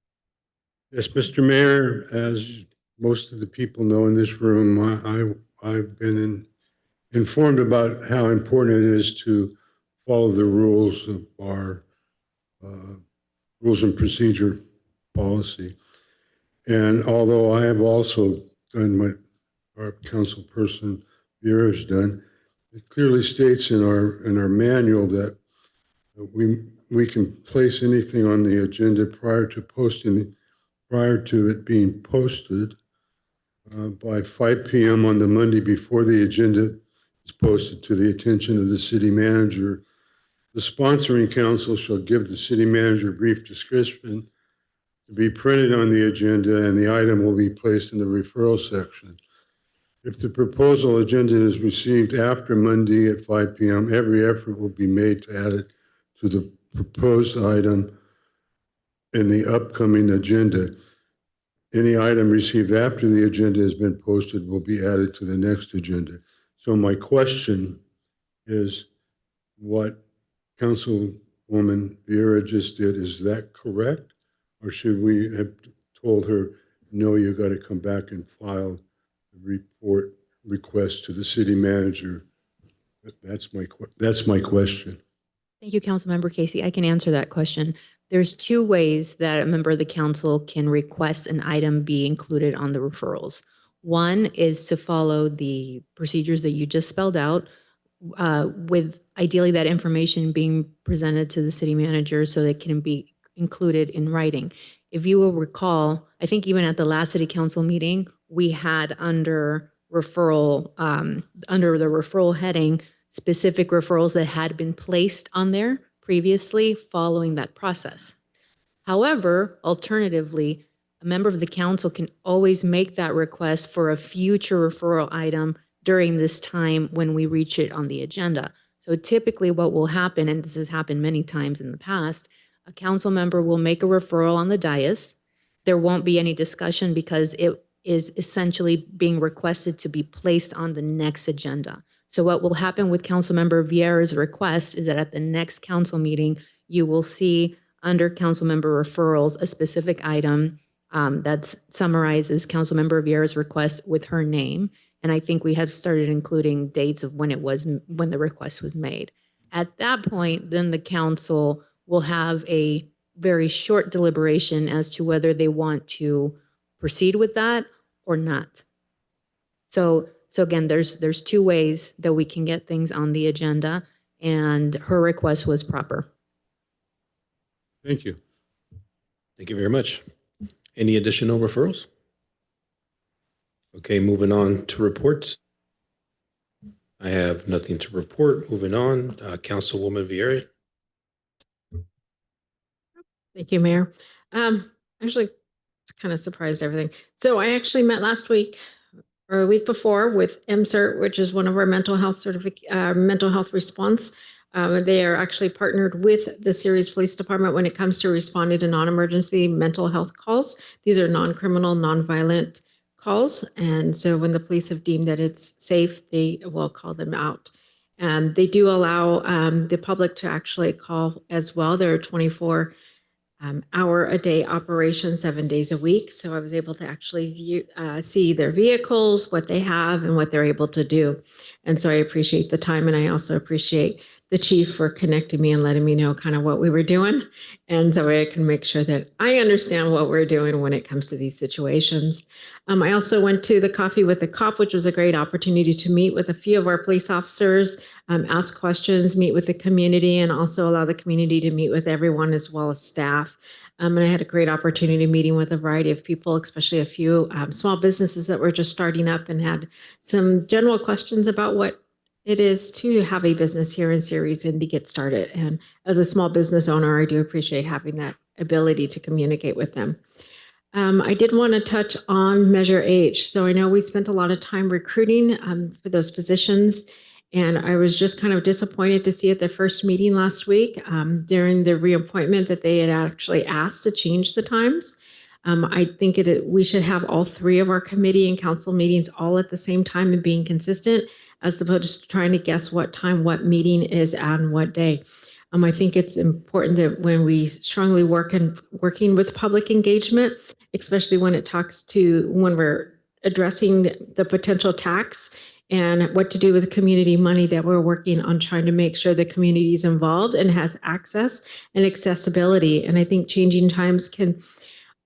K: Yes, Mr. Mayor, as most of the people know in this room, I've been informed about how important it is to follow the rules of our rules and procedure policy. And although I have also done what our council person Vieira has done, it clearly states in our manual that we can place anything on the agenda prior to it being posted by 5 p.m. on the Monday before the agenda is posted to the attention of the city manager. The sponsoring council shall give the city manager a brief description to be printed on the agenda, and the item will be placed in the referral section. If the proposal agenda is received after Monday at 5 p.m., every effort will be made to add it to the proposed item in the upcoming agenda. Any item received after the agenda has been posted will be added to the next agenda. So my question is, what Councilwoman Vieira just did, is that correct? Or should we have told her, no, you got to come back and file a report request to the city manager? That's my question.
E: Thank you, Councilmember Casey. I can answer that question. There's 2 ways that a member of the council can request an item be included on the referrals. One is to follow the procedures that you just spelled out, with ideally that information being presented to the city manager so that it can be included in writing. If you will recall, I think even at the last city council meeting, we had under referral, under the referral heading, specific referrals that had been placed on there previously following that process. However, alternatively, a member of the council can always make that request for a future referral item during this time when we reach it on the agenda. So typically what will happen, and this has happened many times in the past, a council member will make a referral on the dais. There won't be any discussion because it is essentially being requested to be placed on the next agenda. So what will happen with Councilmember Vieira's request is that at the next council meeting, you will see under Councilmember referrals a specific item that summarizes Councilmember Vieira's request with her name. And I think we have started including dates of when the request was made. At that point, then the council will have a very short deliberation as to whether they want to proceed with that or not. So again, there's 2 ways that we can get things on the agenda, and her request was proper.
A: Thank you. Thank you very much. Any additional referrals? Okay, moving on to reports. I have nothing to report. Moving on, Councilwoman Vieira.
I: Thank you, Mayor. Actually, it's kind of surprised everything. So I actually met last week or a week before with MCERT, which is one of our mental health mental health response. They are actually partnered with the Ceres Police Department when it comes to responding to non-emergency mental health calls. These are non-criminal, non-violent calls. And so when the police have deemed that it's safe, they will call them out. They do allow the public to actually call as well. There are 24 hour a day operation, 7 days a week. So I was able to actually see their vehicles, what they have, and what they're able to do. And so I appreciate the time, and I also appreciate the chief for connecting me and letting me know kind of what we were doing. And so I can make sure that I understand what we're doing when it comes to these situations. I also went to the Coffee with the Cop, which was a great opportunity to meet with a few of our police officers, ask questions, meet with the community, and also allow the community to meet with everyone as well as staff. And I had a great opportunity meeting with a variety of people, especially a few small businesses that were just starting up and had some general questions about what it is to have a business here in Ceres and to get started. And as a small business owner, I do appreciate having that ability to communicate with them. I did want to touch on Measure H. So I know we spent a lot of time recruiting for those positions, and I was just kind of disappointed to see at the first meeting last week during the reappointment that they had actually asked to change the times. I think we should have all three of our committee and council meetings all at the same time and being consistent, as opposed to trying to guess what time what meeting is on what day. I think it's important that when we strongly working with public engagement, especially when it talks to when we're addressing the potential tax and what to do with the community money, that we're working on trying to make sure the community is involved and has access and accessibility. And I think changing times can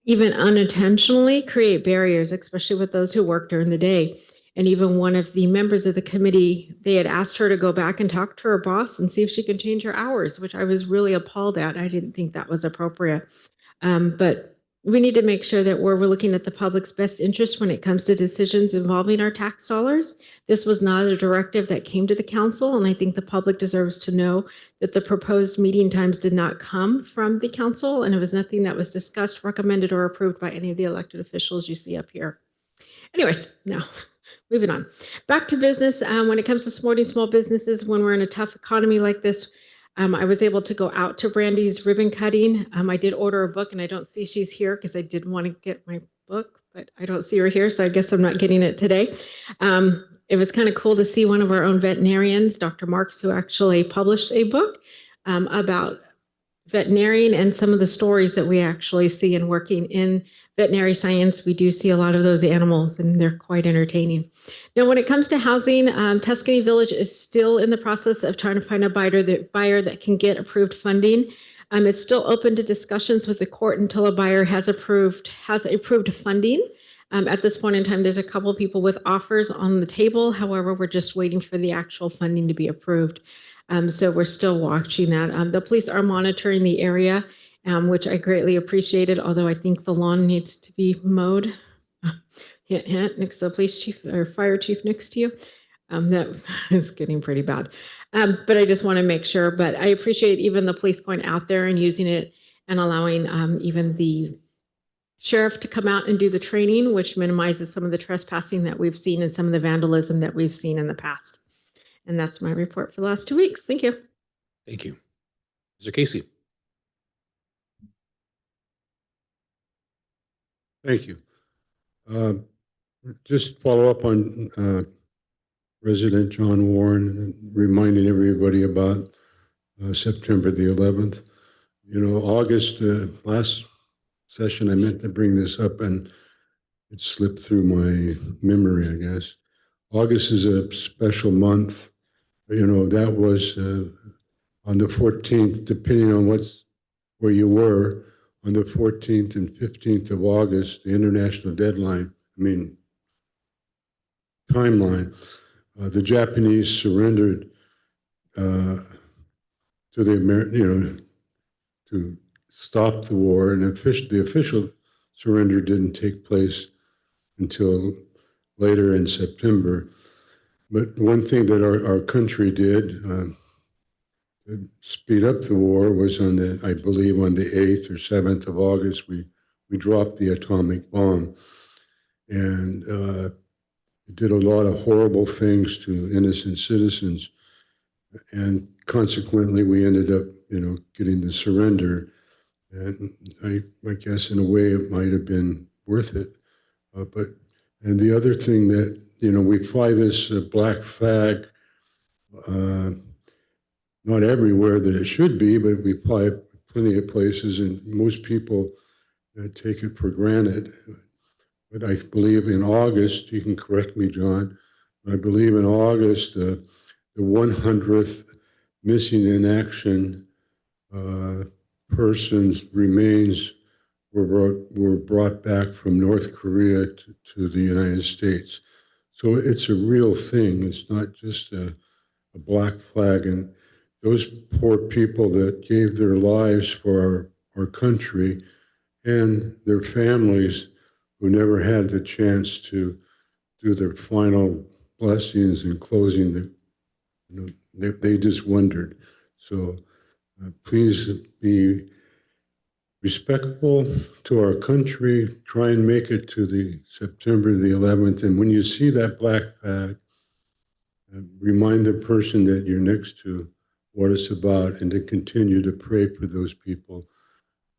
I: even unintentionally create barriers, especially with those who work during the day. And even one of the members of the committee, they had asked her to go back and talk to her boss and see if she could change her hours, which I was really appalled at. I didn't think that was appropriate. But we need to make sure that we're looking at the public's best interest when it comes to decisions involving our tax dollars. This was not a directive that came to the council, and I think the public deserves to know that the proposed meeting times did not come from the council, and it was nothing that was discussed, recommended, or approved by any of the elected officials you see up here. Anyways, now moving on. Back to business. When it comes to supporting small businesses, when we're in a tough economy like this, I was able to go out to Brandy's ribbon cutting. I did order a book, and I don't see she's here because I did want to get my book, but I don't see her here, so I guess I'm not getting it today. It was kind of cool to see one of our own veterinarians, Dr. Marks, who actually published a book about veterinarian and some of the stories that we actually see in working in veterinary science. We do see a lot of those animals, and they're quite entertaining. Now, when it comes to housing, Tuscany Village is still in the process of trying to find a buyer that can get approved funding. It's still open to discussions with the court until a buyer has approved funding. At this point in time, there's a couple people with offers on the table. However, we're just waiting for the actual funding to be approved. So we're still watching that. The police are monitoring the area, which I greatly appreciated, although I think the lawn needs to be mowed. Hint, hint, next to the police chief or fire chief next to you. That is getting pretty bad. But I just want to make sure, but I appreciate even the police going out there and using it and allowing even the sheriff to come out and do the training, which minimizes some of the trespassing that we've seen and some of the vandalism that we've seen in the past. And that's my report for the last 2 weeks. Thank you.
A: Thank you. Mr. Casey.
K: Thank you. Just follow up on Resident John Warren and reminding everybody about September the 11th. You know, August, last session, I meant to bring this up and it slipped through my memory, I guess. August is a special month. You know, that was on the 14th, depending on where you were, on the 14th and 15th of August, the international timeline, the Japanese surrendered to to stop the war, and the official surrender didn't take place until later in September. But one thing that our country did to speed up the war was I believe on the 8th or 7th of August, we we dropped the atomic bomb. And it did a lot of horrible things to innocent citizens. And consequently, we ended up, getting the surrender. And I guess in a way it might have been worth it. And the other thing that, we fly this black flag, not everywhere that it should be, but we fly it plenty of places, and most people take it for granted. But I believe in August, you can correct me, John, I believe in August, the 100th missing in action person's remains were brought back from North Korea to the United States. So it's a real thing. It's not just a black flag. And those poor people that gave their lives for our country and their families who never had the chance to do their final blessings and closing, they just wondered. So please be respectful to our country. Try and make it to the September the 11th. And when you see that black flag, remind the person that you're next to what it's about, and to continue to pray for those people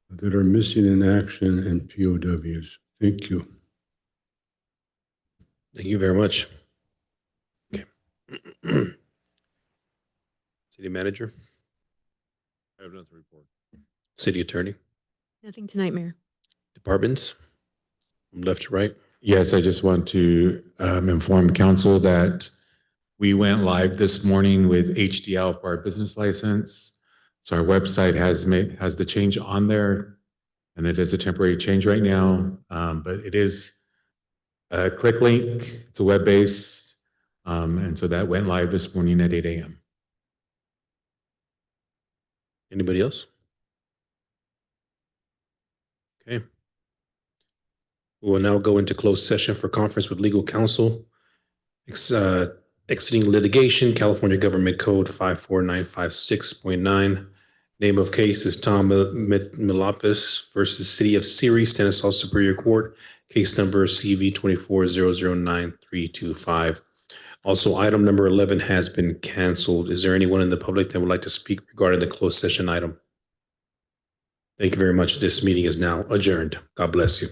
K: that are missing in action and POWs. Thank you.
A: Thank you very much. Okay. City Manager,
N: I have nothing to report.
A: City Attorney,
E: Nothing tonight, Mayor.
A: departments, from left to right.
G: Yes, I just want to inform the council that we went live this morning with HDL for our business license. So our website has the change on there, and it is a temporary change right now, but it is a click link. It's a web-based, and so that went live this morning at 8 a.m.
A: Anybody else? Okay. We will now go into closed session for conference with legal counsel. Exiting litigation, California Government Code 54956.9. Name of case is Tom Milapis versus City of Ceres, Stanislaus Superior Court. Case number CV 24009325. Also, item number 11 has been canceled. Is there anyone in the public that would like to speak regarding the closed session item? Thank you very much. This meeting is now adjourned. God bless you.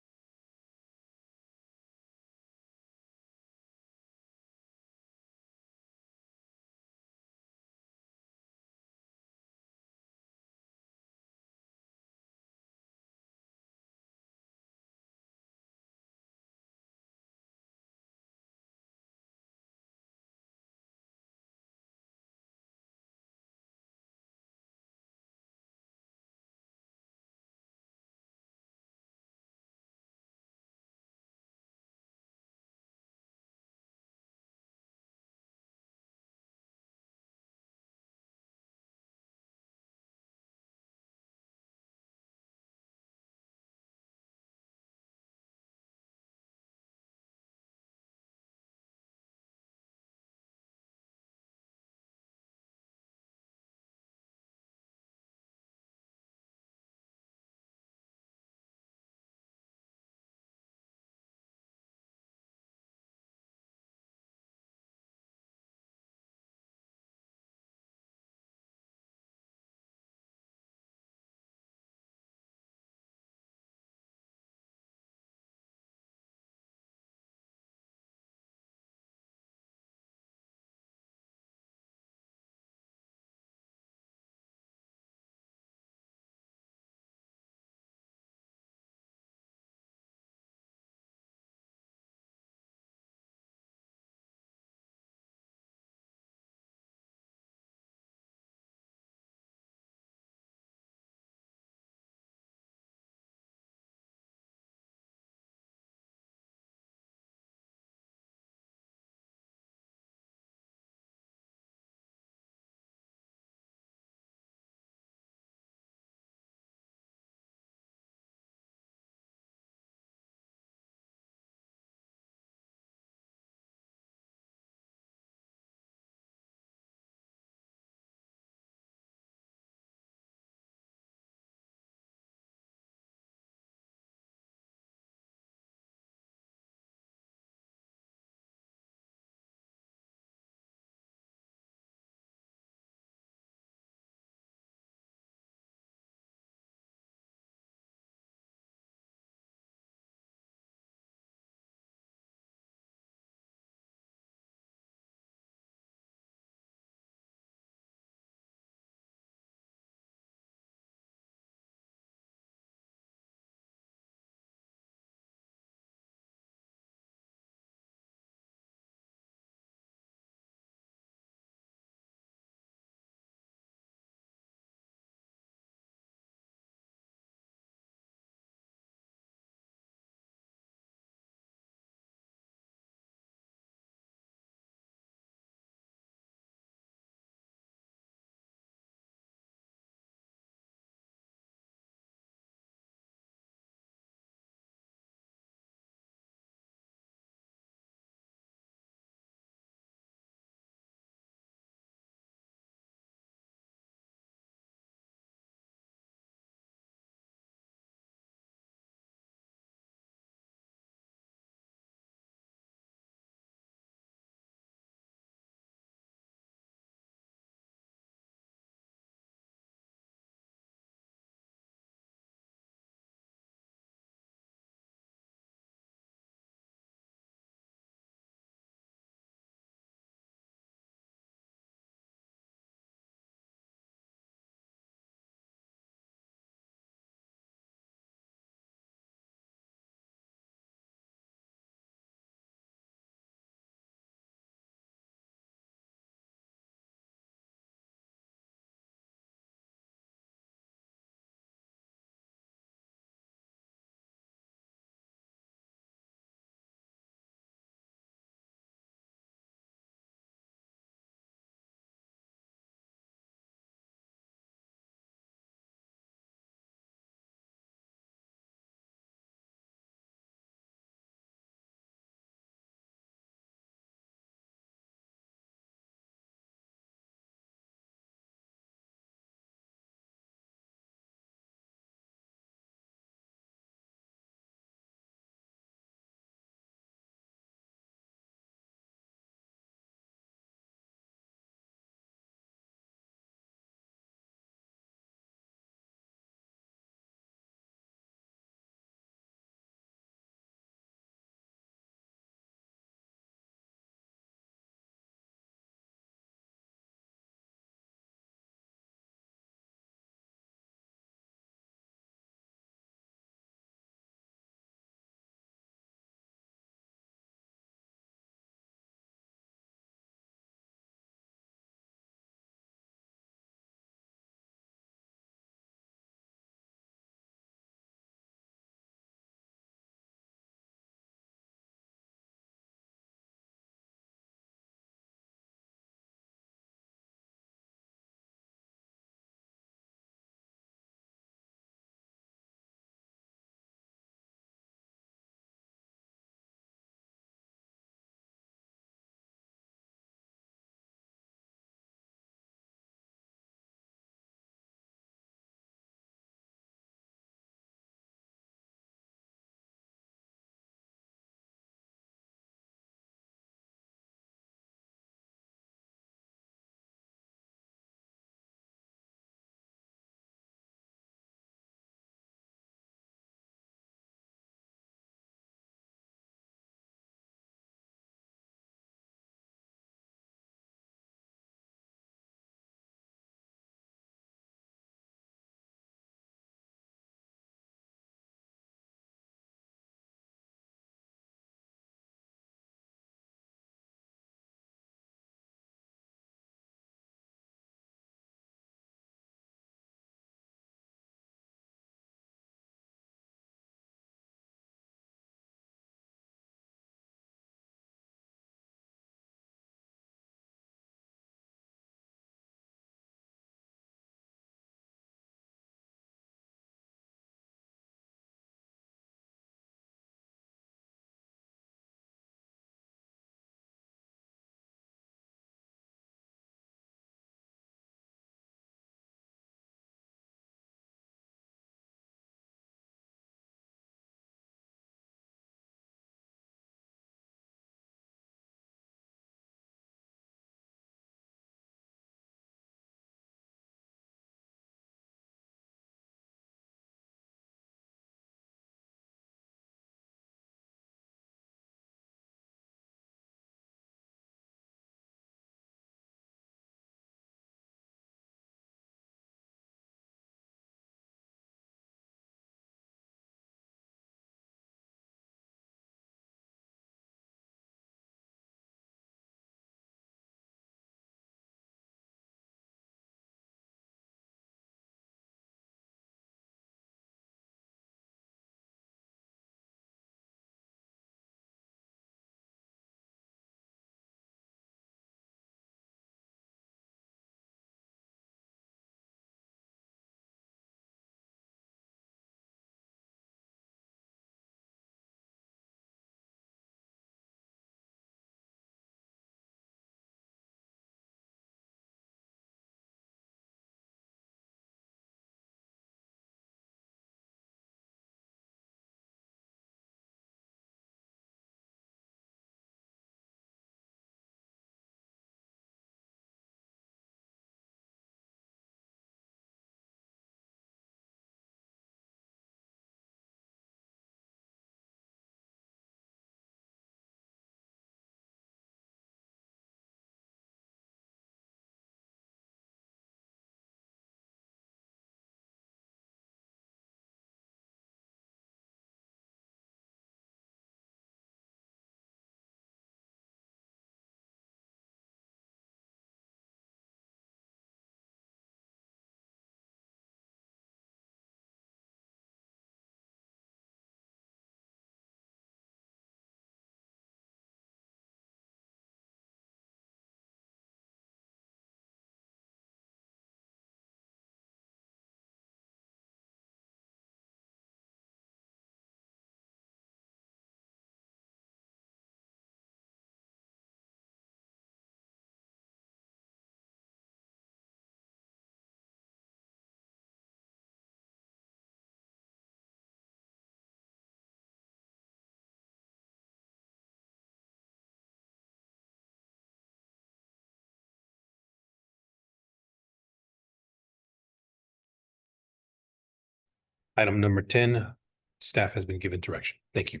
F: Item number 10, staff has been given direction. Thank you.